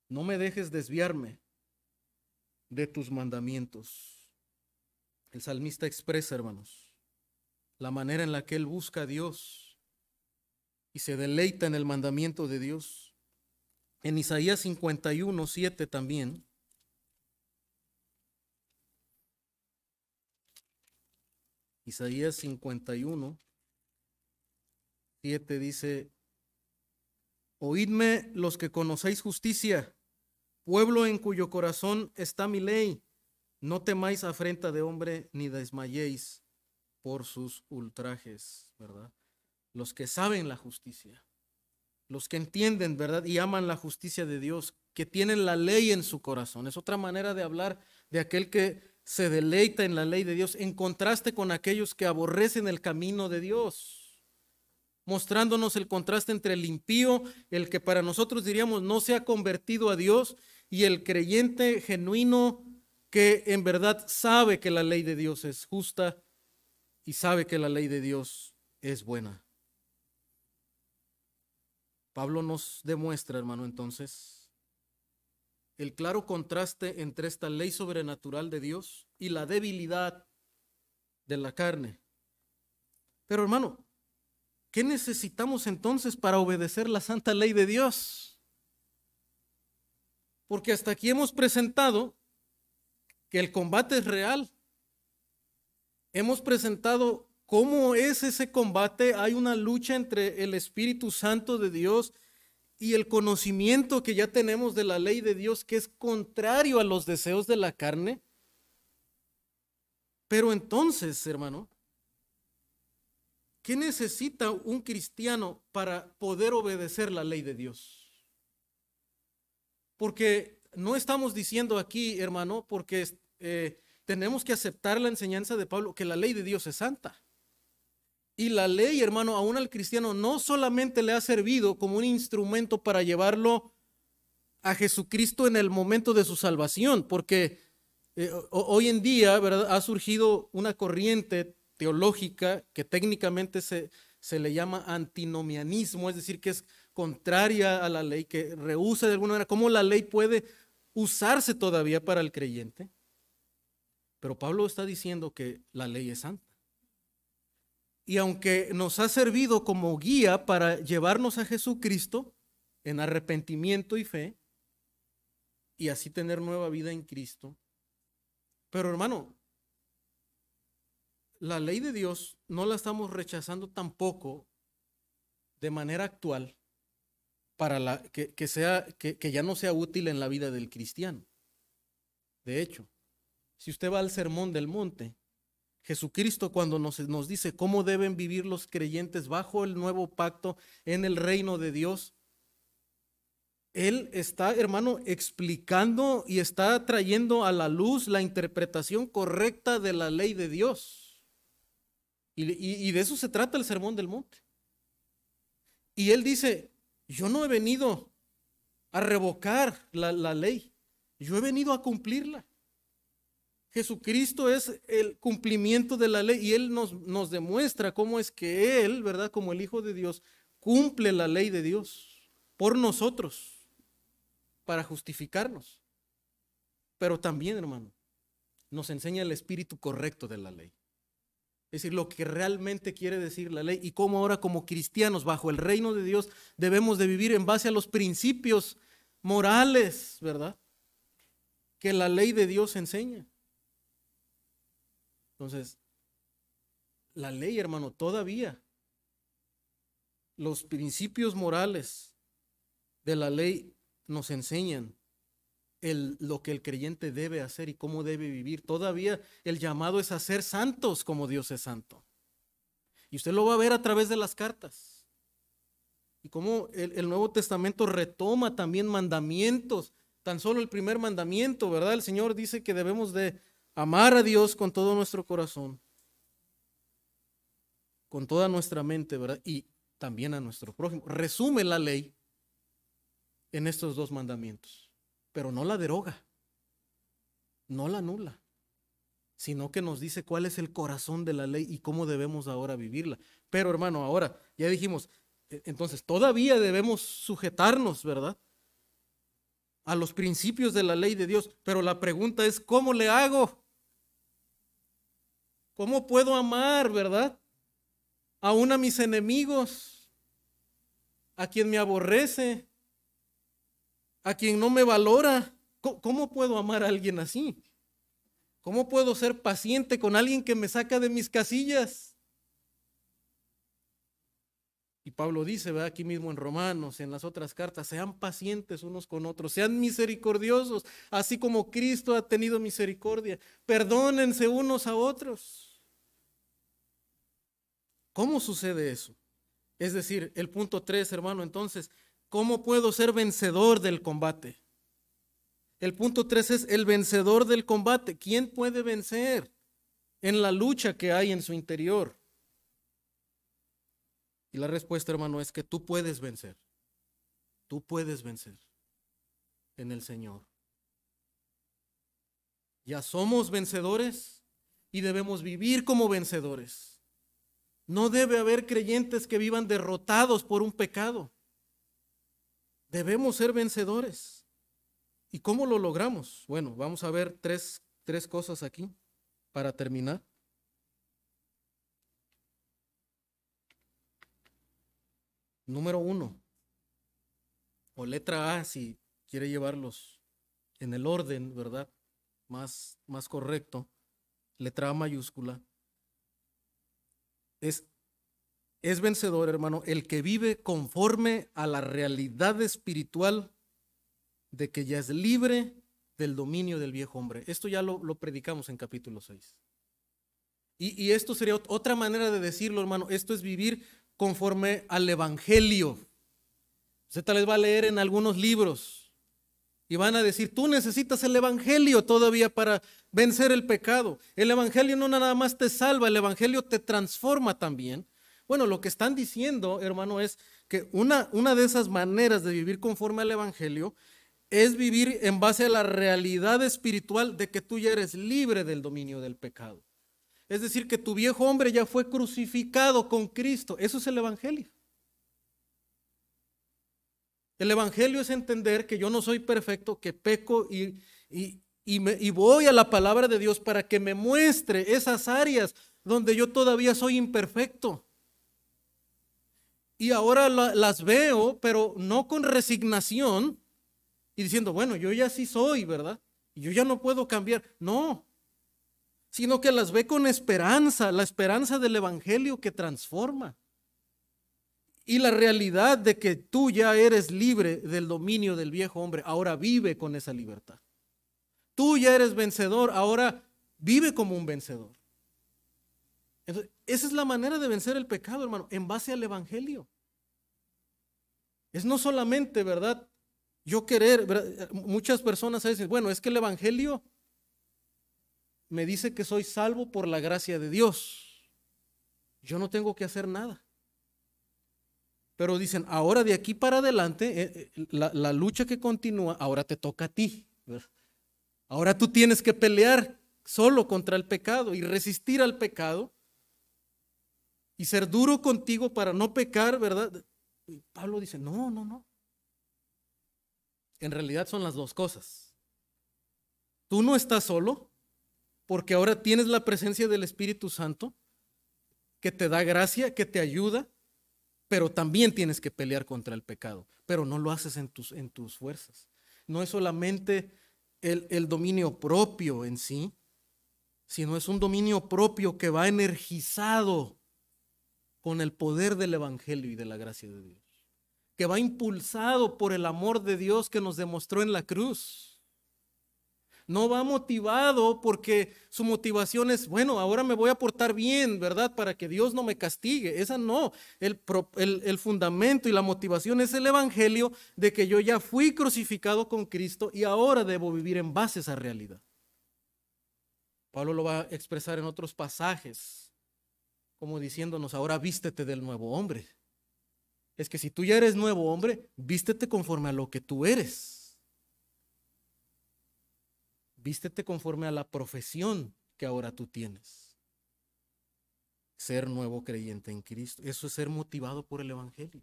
no me dejes desviarme de tus mandamientos. El salmista expresa, hermanos, la manera en la que él busca a Dios y se deleita en el mandamiento de Dios. En Isaías 51, 7 también. Isaías 51, 7 dice, oídme los que conocéis justicia, pueblo en cuyo corazón está mi ley, no temáis afrenta de hombre, ni desmayéis por sus ultrajes, ¿verdad? Los que saben la justicia, los que entienden, ¿verdad? Y aman la justicia de Dios, que tienen la ley en su corazón. Es otra manera de hablar de aquel que se deleita en la ley de Dios, en contraste con aquellos que aborrecen el camino de Dios, mostrándonos el contraste entre el impío, el que para nosotros diríamos no se ha convertido a Dios, y el creyente genuino que en verdad sabe que la ley de Dios es justa y sabe que la ley de Dios es buena. Pablo nos demuestra, hermano, entonces, el claro contraste entre esta ley sobrenatural de Dios y la debilidad de la carne. Pero, hermano, ¿qué necesitamos entonces para obedecer la santa ley de Dios? Porque hasta aquí hemos presentado que el combate es real. Hemos presentado cómo es ese combate. Hay una lucha entre el Espíritu Santo de Dios y el conocimiento que ya tenemos de la ley de Dios, que es contrario a los deseos de la carne. Pero entonces, hermano, ¿qué necesita un cristiano para poder obedecer la ley de Dios? Porque no estamos diciendo aquí, hermano, porque tenemos que aceptar la enseñanza de Pablo, que la ley de Dios es santa. Y la ley, hermano, aún al cristiano no solamente le ha servido como un instrumento para llevarlo a Jesucristo en el momento de su salvación, porque hoy en día, ¿verdad?, ha surgido una corriente teológica que técnicamente se le llama antinomianismo, es decir, que es contraria a la ley, que rehúsa de alguna manera cómo la ley puede usarse todavía para el creyente. Pero Pablo está diciendo que la ley es santa. Y aunque nos ha servido como guía para llevarnos a Jesucristo en arrepentimiento y fe, y así tener nueva vida en Cristo. Pero hermano, la ley de Dios no la estamos rechazando tampoco de manera actual para que ya no sea útil en la vida del cristiano. De hecho, si usted va al Sermón del Monte, Jesucristo cuando nos dice cómo deben vivir los creyentes bajo el nuevo pacto en el reino de Dios, Él está, hermano, explicando y está trayendo a la luz la interpretación correcta de la ley de Dios. Y de eso se trata el Sermón del Monte. Y Él dice, yo no he venido a revocar la ley, yo he venido a cumplirla. Jesucristo es el cumplimiento de la ley y Él nos demuestra cómo es que Él, ¿verdad? Como el Hijo de Dios, cumple la ley de Dios por nosotros para justificarnos. Pero también, hermano, nos enseña el espíritu correcto de la ley. Es decir, lo que realmente quiere decir la ley y cómo ahora como cristianos bajo el reino de Dios debemos de vivir en base a los principios morales, ¿verdad? Que la ley de Dios enseña. Entonces, la ley, hermano, todavía los principios morales de la ley nos enseñan lo que el creyente debe hacer y cómo debe vivir. Todavía el llamado es a ser santos como Dios es santo. Y usted lo va a ver a través de las cartas. Y cómo el Nuevo Testamento retoma también mandamientos. Tan solo el primer mandamiento, ¿verdad? El Señor dice que debemos de amar a Dios con todo nuestro corazón, con toda nuestra mente, ¿verdad? Y también a nuestro prójimo. Resume la ley en estos dos mandamientos, pero no la deroga, no la anula, sino que nos dice cuál es el corazón de la ley y cómo debemos ahora vivirla. Pero hermano, ahora ya dijimos, entonces todavía debemos sujetarnos, ¿verdad?, a los principios de la ley de Dios, pero la pregunta es, ¿cómo le hago? ¿Cómo puedo amar, verdad, aún a mis enemigos, a quien me aborrece, a quien no me valora? ¿Cómo puedo amar a alguien así? ¿Cómo puedo ser paciente con alguien que me saca de mis casillas? Y Pablo dice, ¿verdad?, aquí mismo en Romanos, en las otras cartas, sean pacientes unos con otros, sean misericordiosos, así como Cristo ha tenido misericordia. Perdónense unos a otros. ¿Cómo sucede eso? Es decir, el punto 3, hermano, entonces, ¿cómo puedo ser vencedor del combate? El punto 3 es el vencedor del combate. ¿Quién puede vencer en la lucha que hay en su interior? Y la respuesta, hermano, es que tú puedes vencer. Tú puedes vencer en el Señor. Ya somos vencedores y debemos vivir como vencedores. No debe haber creyentes que vivan derrotados por un pecado. Debemos ser vencedores. ¿Y cómo lo logramos? Bueno, vamos a ver tres cosas aquí para terminar. Número 1, o letra A, si quiere llevarlos en el orden, ¿verdad?, más correcto. Letra A mayúscula. Es vencedor, hermano, el que vive conforme a la realidad espiritual de que ya es libre del dominio del viejo hombre. Esto ya lo predicamos en capítulo 6. Y esto sería otra manera de decirlo, hermano. Esto es vivir conforme al evangelio. Usted tal vez va a leer en algunos libros y van a decir, tú necesitas el evangelio todavía para vencer el pecado. El evangelio no nada más te salva, el evangelio te transforma también. Bueno, lo que están diciendo, hermano, es que una de esas maneras de vivir conforme al evangelio es vivir en base a la realidad espiritual de que tú ya eres libre del dominio del pecado. Es decir, que tu viejo hombre ya fue crucificado con Cristo. Eso es el evangelio. El evangelio es entender que yo no soy perfecto, que peco y voy a la palabra de Dios para que me muestre esas áreas donde yo todavía soy imperfecto. Y ahora las veo, pero no con resignación, y diciendo, bueno, yo ya sí soy, ¿verdad? Y yo ya no puedo cambiar. No, sino que las ve con esperanza, la esperanza del evangelio que transforma. Y la realidad de que tú ya eres libre del dominio del viejo hombre, ahora vive con esa libertad. Tú ya eres vencedor, ahora vive como un vencedor. Entonces, esa es la manera de vencer el pecado, hermano, en base al evangelio. Es no solamente, ¿verdad? Yo querer, ¿verdad? Muchas personas dicen, bueno, es que el evangelio me dice que soy salvo por la gracia de Dios. Yo no tengo que hacer nada. Pero dicen, ahora de aquí para adelante, la lucha que continúa, ahora te toca a ti, ¿verdad? Ahora tú tienes que pelear solo contra el pecado y resistir al pecado y ser duro contigo para no pecar, ¿verdad? Y Pablo dice, no, no, no. En realidad son las dos cosas. Tú no estás solo porque ahora tienes la presencia del Espíritu Santo que te da gracia, que te ayuda, pero también tienes que pelear contra el pecado, pero no lo haces en tus fuerzas. No es solamente el dominio propio en sí, sino es un dominio propio que va energizado con el poder del Evangelio y de la gracia de Dios, que va impulsado por el amor de Dios que nos demostró en la cruz. No va motivado porque su motivación es, bueno, ahora me voy a portar bien, ¿verdad? Para que Dios no me castigue. Esa no. El fundamento y la motivación es el evangelio de que yo ya fui crucificado con Cristo y ahora debo vivir en base a esa realidad. Pablo lo va a expresar en otros pasajes, como diciéndonos, ahora vístete del nuevo hombre. Es que si tú ya eres nuevo hombre, vístete conforme a lo que tú eres. Vístete conforme a la profesión que ahora tú tienes. Ser nuevo creyente en Cristo. Eso es ser motivado por el evangelio.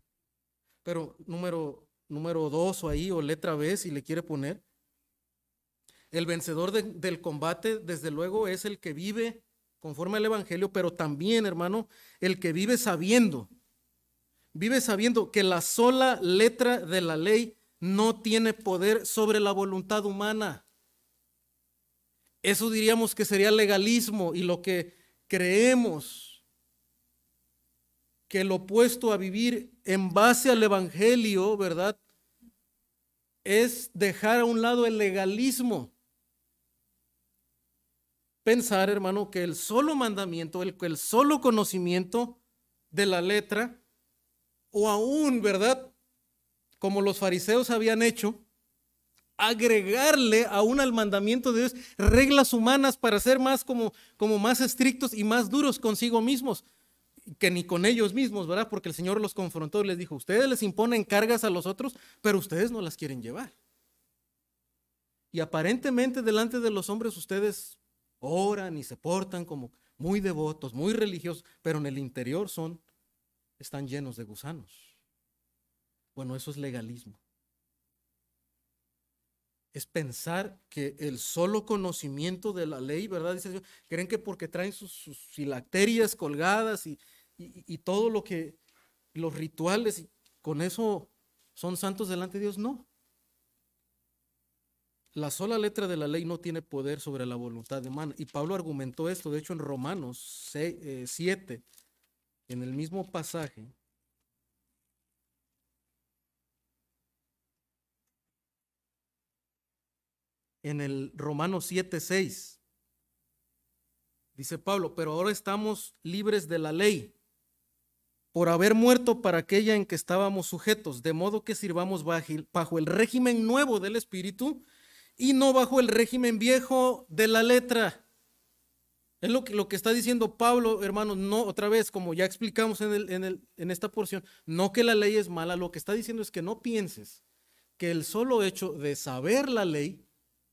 Pero número 2 o ahí, o letra B, si le quiere poner, el vencedor del combate, desde luego, es el que vive conforme al evangelio, pero también, hermano, el que vive sabiendo que la sola letra de la ley no tiene poder sobre la voluntad humana. Eso diríamos que sería legalismo, y lo que creemos que lo opuesto a vivir en base al evangelio, ¿verdad? Es dejar a un lado el legalismo. Pensar, hermano, que el solo mandamiento, el solo conocimiento de la letra, o aún, ¿verdad? Como los fariseos habían hecho, agregarle aún al mandamiento de Dios reglas humanas para ser más como más estrictos y más duros consigo mismos, que ni con ellos mismos, ¿verdad? Porque el Señor los confrontó y les dijo, ustedes les imponen cargas a los otros, pero ustedes no las quieren llevar. Y aparentemente delante de los hombres ustedes oran y se portan como muy devotos, muy religiosos, pero en el interior están llenos de gusanos. Bueno, eso es legalismo. Es pensar que el solo conocimiento de la ley, ¿verdad? Dice Dios, creen que porque traen sus filacterias colgadas y todo lo que, los rituales, y con eso son santos delante de Dios. No. La sola letra de la ley no tiene poder sobre la voluntad humana. Y Pablo argumentó esto, de hecho, en Romanos 7, en el mismo pasaje. En el Romanos 7:6, dice Pablo, pero ahora estamos libres de la ley, por haber muerto para aquella en que estábamos sujetos, de modo que sirvamos bajo el régimen nuevo del Espíritu y no bajo el régimen viejo de la letra. Es lo que está diciendo Pablo, hermanos, no, otra vez, como ya explicamos en esta porción, no que la ley es mala, lo que está diciendo es que no pienses que el solo hecho de saber la ley,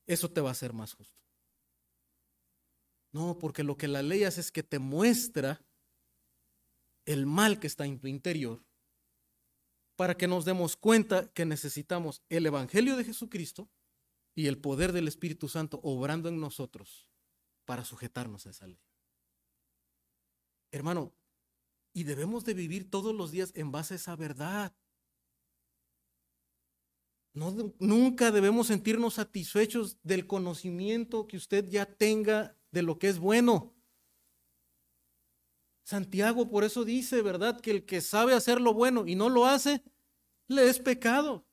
eso te va a hacer más justo. No, porque lo que la ley hace es que te muestra el mal que está en tu interior, para que nos demos cuenta que necesitamos el Evangelio de Jesucristo y el poder del Espíritu Santo obrando en nosotros para sujetarnos a esa ley. Hermano, y debemos de vivir todos los días en base a esa verdad. Nunca debemos sentirnos satisfechos del conocimiento que usted ya tenga de lo que es bueno. Santiago por eso dice, ¿verdad? Que el que sabe hacer lo bueno y no lo hace, le es pecado.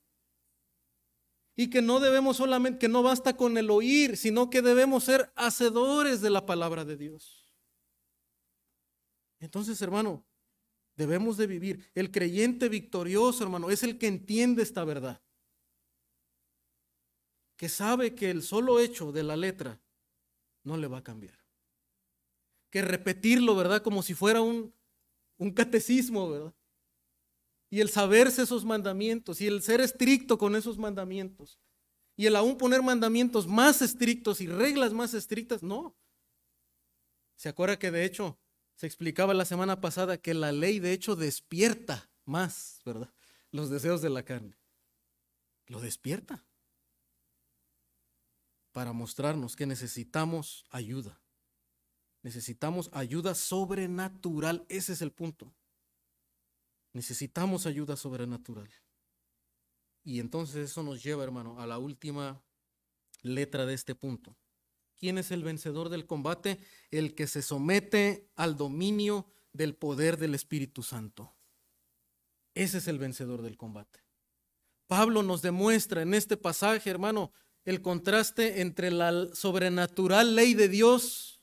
Y que no debemos solamente, que no basta con el oír, sino que debemos ser hacedores de la palabra de Dios. Entonces, hermano, debemos de vivir. El creyente victorioso, hermano, es el que entiende esta verdad. Que sabe que el solo hecho de la letra no le va a cambiar. Que repetirlo, ¿verdad? Como si fuera un catecismo, ¿verdad? Y el saberse esos mandamientos y el ser estricto con esos mandamientos y el aún poner mandamientos más estrictos y reglas más estrictas, no. ¿Se acuerda que de hecho se explicaba la semana pasada que la ley de hecho despierta más, ¿verdad? Los deseos de la carne. Lo despierta para mostrarnos que necesitamos ayuda. Necesitamos ayuda sobrenatural. Ese es el punto. Necesitamos ayuda sobrenatural. Y entonces eso nos lleva, hermano, a la última letra de este punto. ¿Quién es el vencedor del combate? El que se somete al dominio del poder del Espíritu Santo. Ese es el vencedor del combate. Pablo nos demuestra en este pasaje, hermano, el contraste entre la sobrenatural ley de Dios,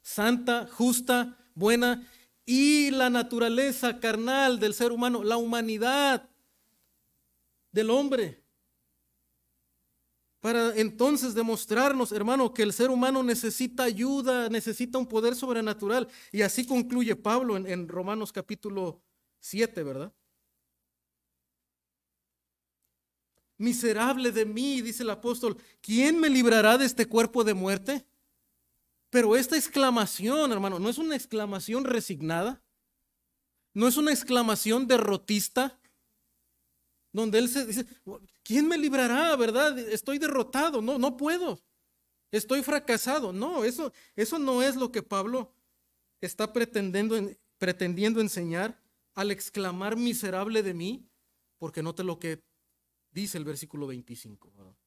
santa, justa, buena, y la naturaleza carnal del ser humano, la humanidad del hombre. Para entonces demostrarnos, hermano, que el ser humano necesita ayuda, necesita un poder sobrenatural. Y así concluye Pablo en Romanos capítulo 7, ¿verdad? Miserable de mí, dice el apóstol, ¿quién me librará de este cuerpo de muerte? Pero esta exclamación, hermano, no es una exclamación resignada, no es una exclamación derrotista, donde él se dice, ¿quién me librará, verdad? Estoy derrotado, no puedo, estoy fracasado. No, eso no es lo que Pablo está pretendiendo enseñar al exclamar miserable de mí, porque note lo que dice el versículo 25. ¿Verdad?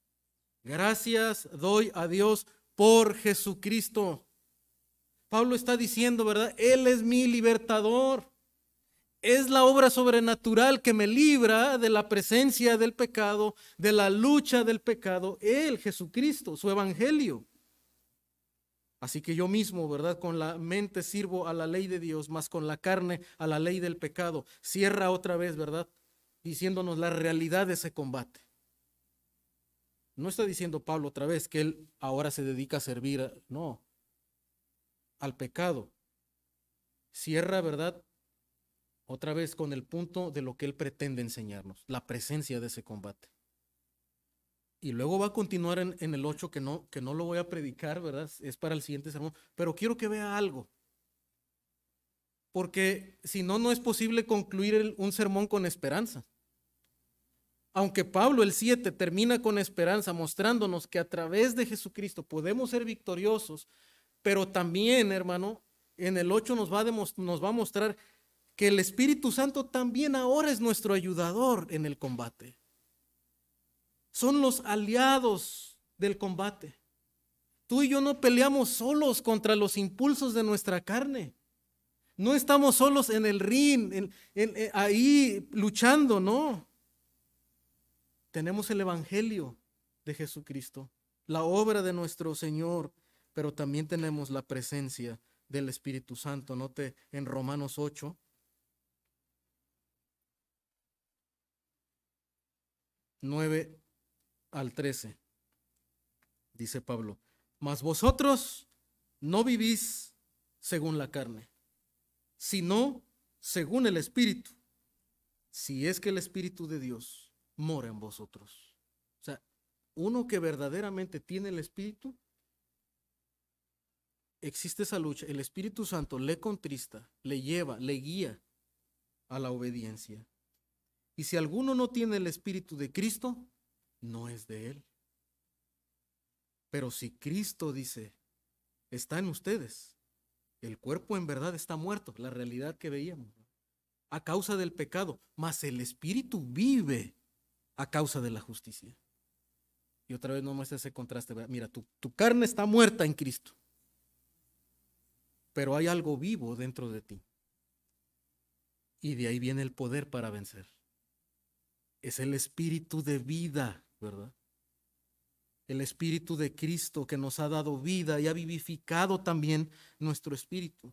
Gracias doy a Dios por Jesucristo. Pablo está diciendo, ¿verdad? Él es mi libertador. Es la obra sobrenatural que me libra de la presencia del pecado, de la lucha del pecado. Él, Jesucristo, su evangelio. Así que yo mismo, ¿verdad? Con la mente sirvo a la ley de Dios, más con la carne a la ley del pecado. Cierra otra vez, ¿verdad? Diciéndonos la realidad de ese combate. No está diciendo Pablo otra vez que él ahora se dedica a servir, no, al pecado. Cierra, ¿verdad? Otra vez con el punto de lo que él pretende enseñarnos, la presencia de ese combate. Y luego va a continuar en el 8 que no lo voy a predicar, ¿verdad? Es para el siguiente sermón, pero quiero que vea algo. Porque si no, no es posible concluir un sermón con esperanza. Aunque Pablo el 7 termina con esperanza, mostrándonos que a través de Jesucristo podemos ser victoriosos, pero también, hermano, en el 8 nos va a mostrar que el Espíritu Santo también ahora es nuestro ayudador en el combate. Son los aliados del combate. Tú y yo no peleamos solos contra los impulsos de nuestra carne. No estamos solos en el ring, ahí luchando, no. Tenemos el Evangelio de Jesucristo, la obra de nuestro Señor, pero también tenemos la presencia del Espíritu Santo. Note en Romanos 8. 9 al 13, dice Pablo, mas vosotros no vivís según la carne, sino según el Espíritu, si es que el Espíritu de Dios mora en vosotros. O sea, uno que verdaderamente tiene el Espíritu, existe esa lucha, el Espíritu Santo le contrista, le lleva, le guía a la obediencia. Y si alguno no tiene el Espíritu de Cristo, no es de él. Pero si Cristo, dice, está en ustedes, el cuerpo en verdad está muerto, la realidad que veíamos, a causa del pecado, mas el Espíritu vive a causa de la justicia. Y otra vez no muestra ese contraste. Mira, tu carne está muerta en Cristo, pero hay algo vivo dentro de ti. Y de ahí viene el poder para vencer. Es el espíritu de vida, ¿verdad? El espíritu de Cristo que nos ha dado vida y ha vivificado también nuestro espíritu.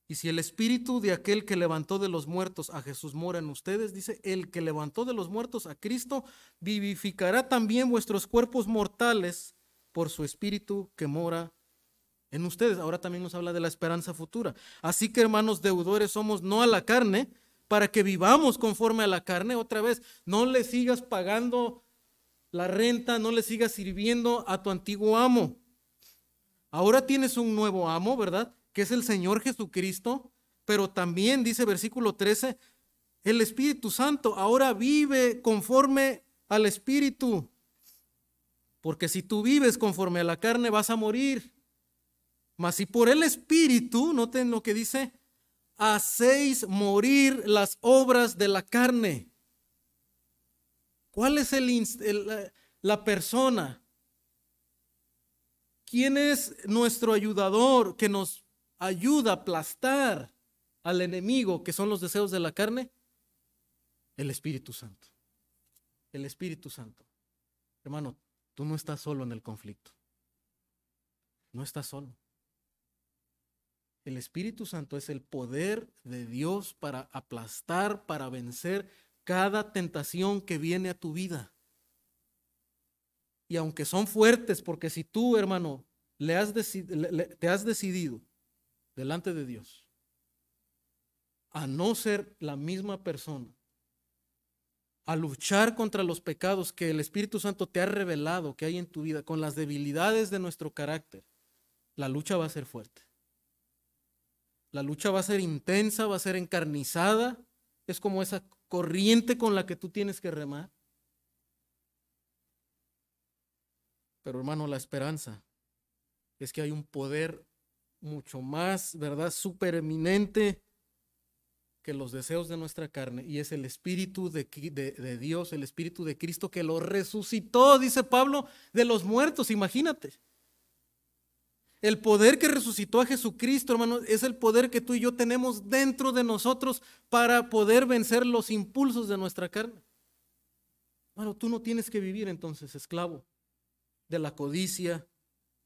Y si el espíritu de aquel que levantó de los muertos a Jesús mora en ustedes, dice, el que levantó de los muertos a Cristo vivificará también vuestros cuerpos mortales por su espíritu que mora en ustedes. Ahora también nos habla de la esperanza futura. Así que, hermanos, deudores somos no a la carne, para que vivamos conforme a la carne. Otra vez, no le sigas pagando la renta, no le sigas sirviendo a tu antiguo amo. Ahora tienes un nuevo amo, ¿verdad? Que es el Señor Jesucristo, pero también dice versículo 13, el Espíritu Santo ahora vive conforme al Espíritu. Porque si tú vives conforme a la carne vas a morir. Mas si por el Espíritu, noten lo que dice, hacéis morir las obras de la carne. ¿Cuál es la persona? ¿Quién es nuestro ayudador que nos ayuda a aplastar al enemigo, que son los deseos de la carne? El Espíritu Santo. El Espíritu Santo. Hermano, tú no estás solo en el conflicto. No estás solo. El Espíritu Santo es el poder de Dios para aplastar, para vencer cada tentación que viene a tu vida. Y aunque son fuertes, porque si tú, hermano, te has decidido delante de Dios a no ser la misma persona, a luchar contra los pecados que el Espíritu Santo te ha revelado que hay en tu vida, con las debilidades de nuestro carácter, la lucha va a ser fuerte. La lucha va a ser intensa, va a ser encarnizada. Es como esa corriente con la que tú tienes que remar. Pero hermano, la esperanza es que hay un poder mucho más, ¿verdad?, supereminente que los deseos de nuestra carne, y es el Espíritu de Dios, el Espíritu de Cristo que lo resucitó, dice Pablo, de los muertos. Imagínate. El poder que resucitó a Jesucristo, hermano, es el poder que tú y yo tenemos dentro de nosotros para poder vencer los impulsos de nuestra carne. Bueno, tú no tienes que vivir entonces esclavo de la codicia,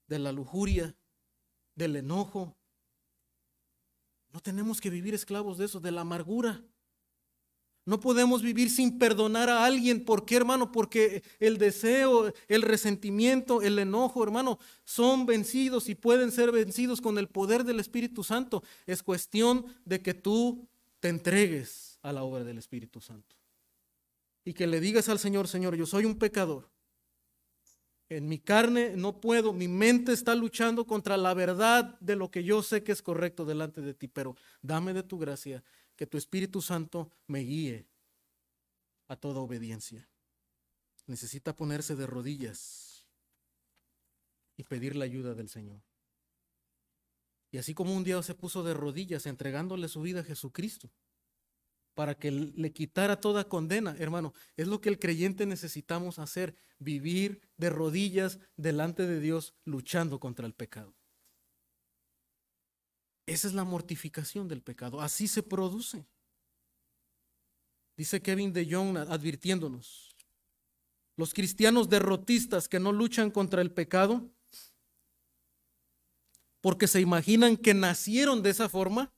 de la lujuria, del enojo. No tenemos que vivir esclavos de eso, de la amargura. No podemos vivir sin perdonar a alguien. ¿Por qué, hermano? Porque el deseo, el resentimiento, el enojo, hermano, son vencidos y pueden ser vencidos con el poder del Espíritu Santo. Es cuestión de que tú te entregues a la obra del Espíritu Santo. Y que le digas al Señor, Señor, yo soy un pecador. En mi carne no puedo, mi mente está luchando contra la verdad de lo que yo sé que es correcto delante de ti, pero dame de tu gracia, que tu Espíritu Santo me guíe a toda obediencia. Necesita ponerse de rodillas y pedir la ayuda del Señor. Y así como un día se puso de rodillas entregándole su vida a Jesucristo para que le quitara toda condena, hermano, es lo que el creyente necesitamos hacer, vivir de rodillas delante de Dios luchando contra el pecado. Esa es la mortificación del pecado, así se produce. Dice Kevin DeYoung advirtiéndonos, los cristianos derrotistas que no luchan contra el pecado porque se imaginan que nacieron de esa forma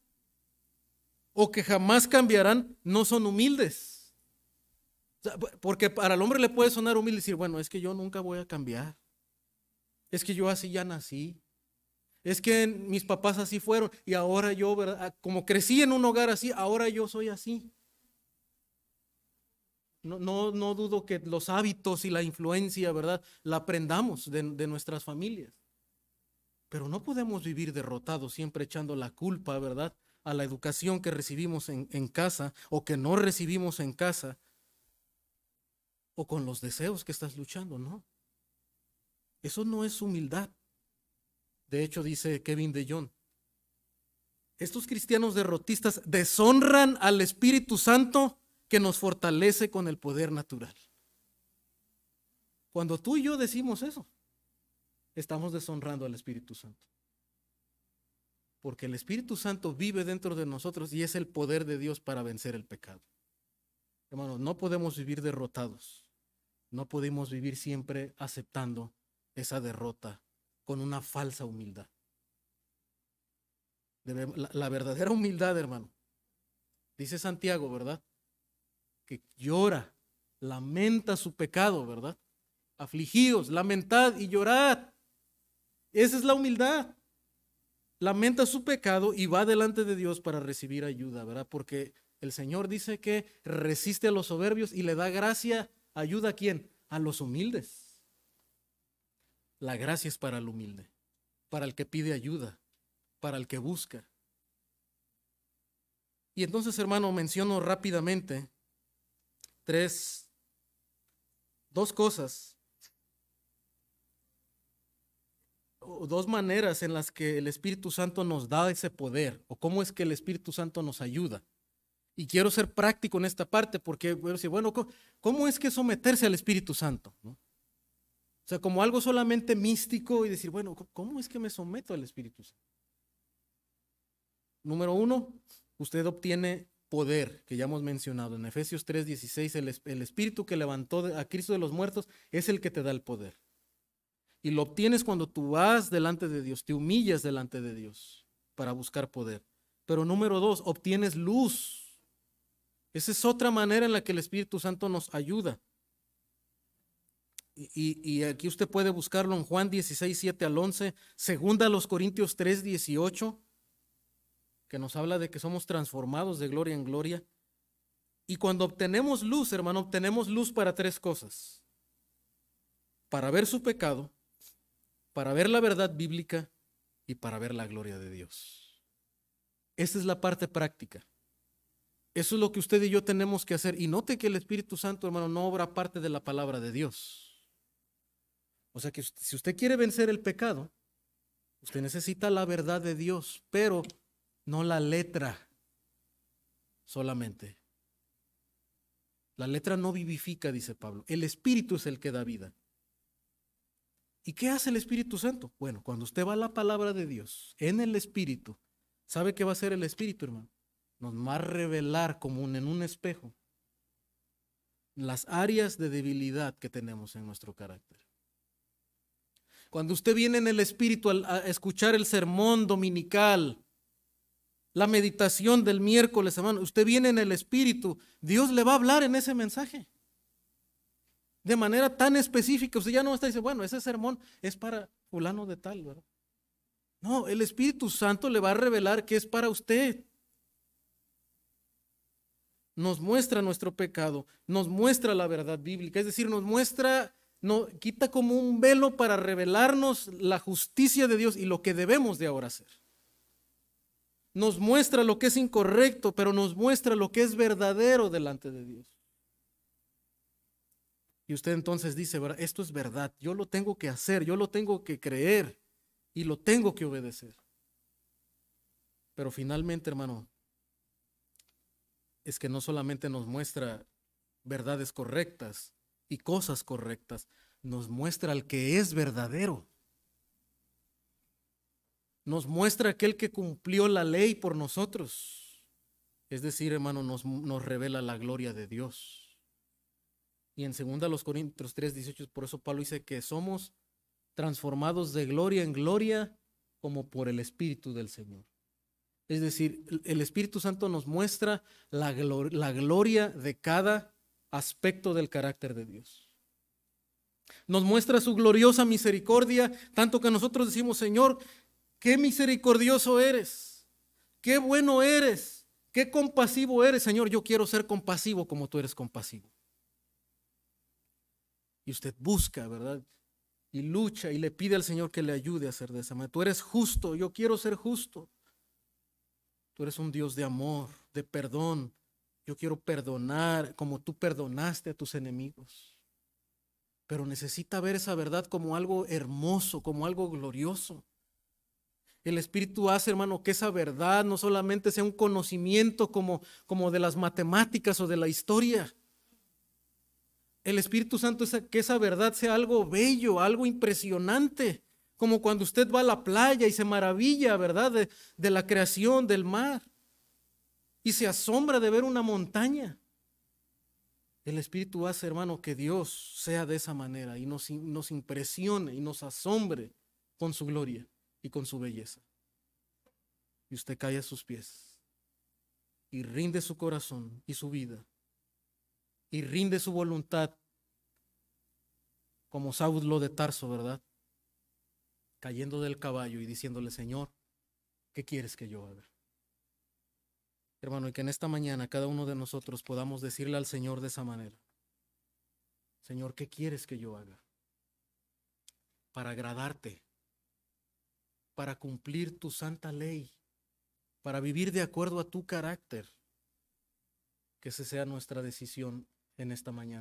o que jamás cambiarán, no son humildes. O sea, porque para el hombre le puede sonar humilde decir, bueno, es que yo nunca voy a cambiar. Es que yo así ya nací. Es que mis papás así fueron y ahora yo, ¿verdad?, como crecí en un hogar así, ahora yo soy así. No dudo que los hábitos y la influencia, ¿verdad?, la aprendamos de nuestras familias. Pero no podemos vivir derrotados siempre echando la culpa, ¿verdad?, a la educación que recibimos en casa o que no recibimos en casa o con los deseos que estás luchando, ¿no? Eso no es humildad. De hecho, dice Kevin DeYoung, estos cristianos derrotistas deshonran al Espíritu Santo que nos fortalece con el poder natural. Cuando tú y yo decimos eso, estamos deshonrando al Espíritu Santo. Porque el Espíritu Santo vive dentro de nosotros y es el poder de Dios para vencer el pecado. Hermanos, no podemos vivir derrotados. No podemos vivir siempre aceptando esa derrota con una falsa humildad. La verdadera humildad, hermano, dice Santiago, ¿verdad? Que llora, lamenta su pecado, ¿verdad? Afligidos, lamentad y llorad. Esa es la humildad. Lamenta su pecado y va delante de Dios para recibir ayuda, ¿verdad? Porque el Señor dice que resiste a los soberbios y le da gracia, ayuda a ¿quién? A los humildes. La gracia es para el humilde, para el que pide ayuda, para el que busca. Y entonces, hermano, menciono rápidamente dos cosas, o dos maneras en las que el Espíritu Santo nos da ese poder, o cómo es que el Espíritu Santo nos ayuda. Y quiero ser práctico en esta parte, porque voy a decir, bueno, ¿cómo es que someterse al Espíritu Santo? ¿No? O sea, como algo solamente místico y decir, bueno, ¿cómo es que me someto al Espíritu Santo? Número uno, usted obtiene poder, que ya hemos mencionado. En Efesios 3:16, el Espíritu que levantó a Cristo de los muertos es el que te da el poder. Y lo obtienes cuando tú vas delante de Dios, te humillas delante de Dios para buscar poder. Pero número dos, obtienes luz. Esa es otra manera en la que el Espíritu Santo nos ayuda. Y aquí usted puede buscarlo en Juan 16:7-11, segunda a los Corintios 3:18, que nos habla de que somos transformados de gloria en gloria. Y cuando obtenemos luz, hermano, obtenemos luz para tres cosas: para ver su pecado, para ver la verdad bíblica y para ver la gloria de Dios. Esa es la parte práctica. Eso es lo que usted y yo tenemos que hacer. Y note que el Espíritu Santo, hermano, no obra parte de la palabra de Dios. O sea que si usted quiere vencer el pecado, usted necesita la verdad de Dios, pero no la letra solamente. La letra no vivifica, dice Pablo. El Espíritu es el que da vida. ¿Y qué hace el Espíritu Santo? Bueno, cuando usted va a la palabra de Dios, en el Espíritu, ¿sabe qué va a hacer el Espíritu, hermano? Nos va a revelar como en un espejo las áreas de debilidad que tenemos en nuestro carácter. Cuando usted viene en el Espíritu a escuchar el sermón dominical, la meditación del miércoles, hermano, usted viene en el Espíritu, Dios le va a hablar en ese mensaje. De manera tan específica, usted ya no está diciendo, bueno, ese sermón es para fulano de tal, ¿verdad? No, el Espíritu Santo le va a revelar que es para usted. Nos muestra nuestro pecado, nos muestra la verdad bíblica, es decir, nos muestra, quita como un velo para revelarnos la justicia de Dios y lo que debemos de ahora hacer. Nos muestra lo que es incorrecto, pero nos muestra lo que es verdadero delante de Dios. Y usted entonces dice, ¿verdad? Esto es verdad, yo lo tengo que hacer, yo lo tengo que creer y lo tengo que obedecer. Pero finalmente, hermano, es que no solamente nos muestra verdades correctas y cosas correctas, nos muestra al que es verdadero. Nos muestra aquel que cumplió la ley por nosotros. Es decir, hermano, nos revela la gloria de Dios. Y en 2 Corintios 3:18, por eso Pablo dice que somos transformados de gloria en gloria como por el Espíritu del Señor. Es decir, el Espíritu Santo nos muestra la gloria de cada aspecto del carácter de Dios. Nos muestra su gloriosa misericordia, tanto que nosotros decimos, Señor, qué misericordioso eres, qué bueno eres, qué compasivo eres, Señor, yo quiero ser compasivo como tú eres compasivo. Y usted busca, ¿verdad? Y lucha y le pide al Señor que le ayude a hacer de esa manera. Tú eres justo, yo quiero ser justo. Tú eres un Dios de amor, de perdón. Yo quiero perdonar como tú perdonaste a tus enemigos. Pero necesita ver esa verdad como algo hermoso, como algo glorioso. El Espíritu hace, hermano, que esa verdad no solamente sea un conocimiento como de las matemáticas o de la historia. El Espíritu Santo es que esa verdad sea algo bello, algo impresionante, como cuando usted va a la playa y se maravilla, ¿verdad? De la creación del mar y se asombra de ver una montaña. El Espíritu hace, hermano, que Dios sea de esa manera y nos impresione y nos asombre con su gloria y con su belleza. Y usted cae a sus pies y rinde su corazón y su vida y rinde su voluntad como Saulo de Tarso, ¿verdad? Cayendo del caballo y diciéndole, Señor, ¿qué quieres que yo haga? Hermano, y que en esta mañana cada uno de nosotros podamos decirle al Señor de esa manera, Señor, ¿qué quieres que yo haga? Para agradarte, para cumplir tu santa ley, para vivir de acuerdo a tu carácter. Que esa sea nuestra decisión en esta mañana.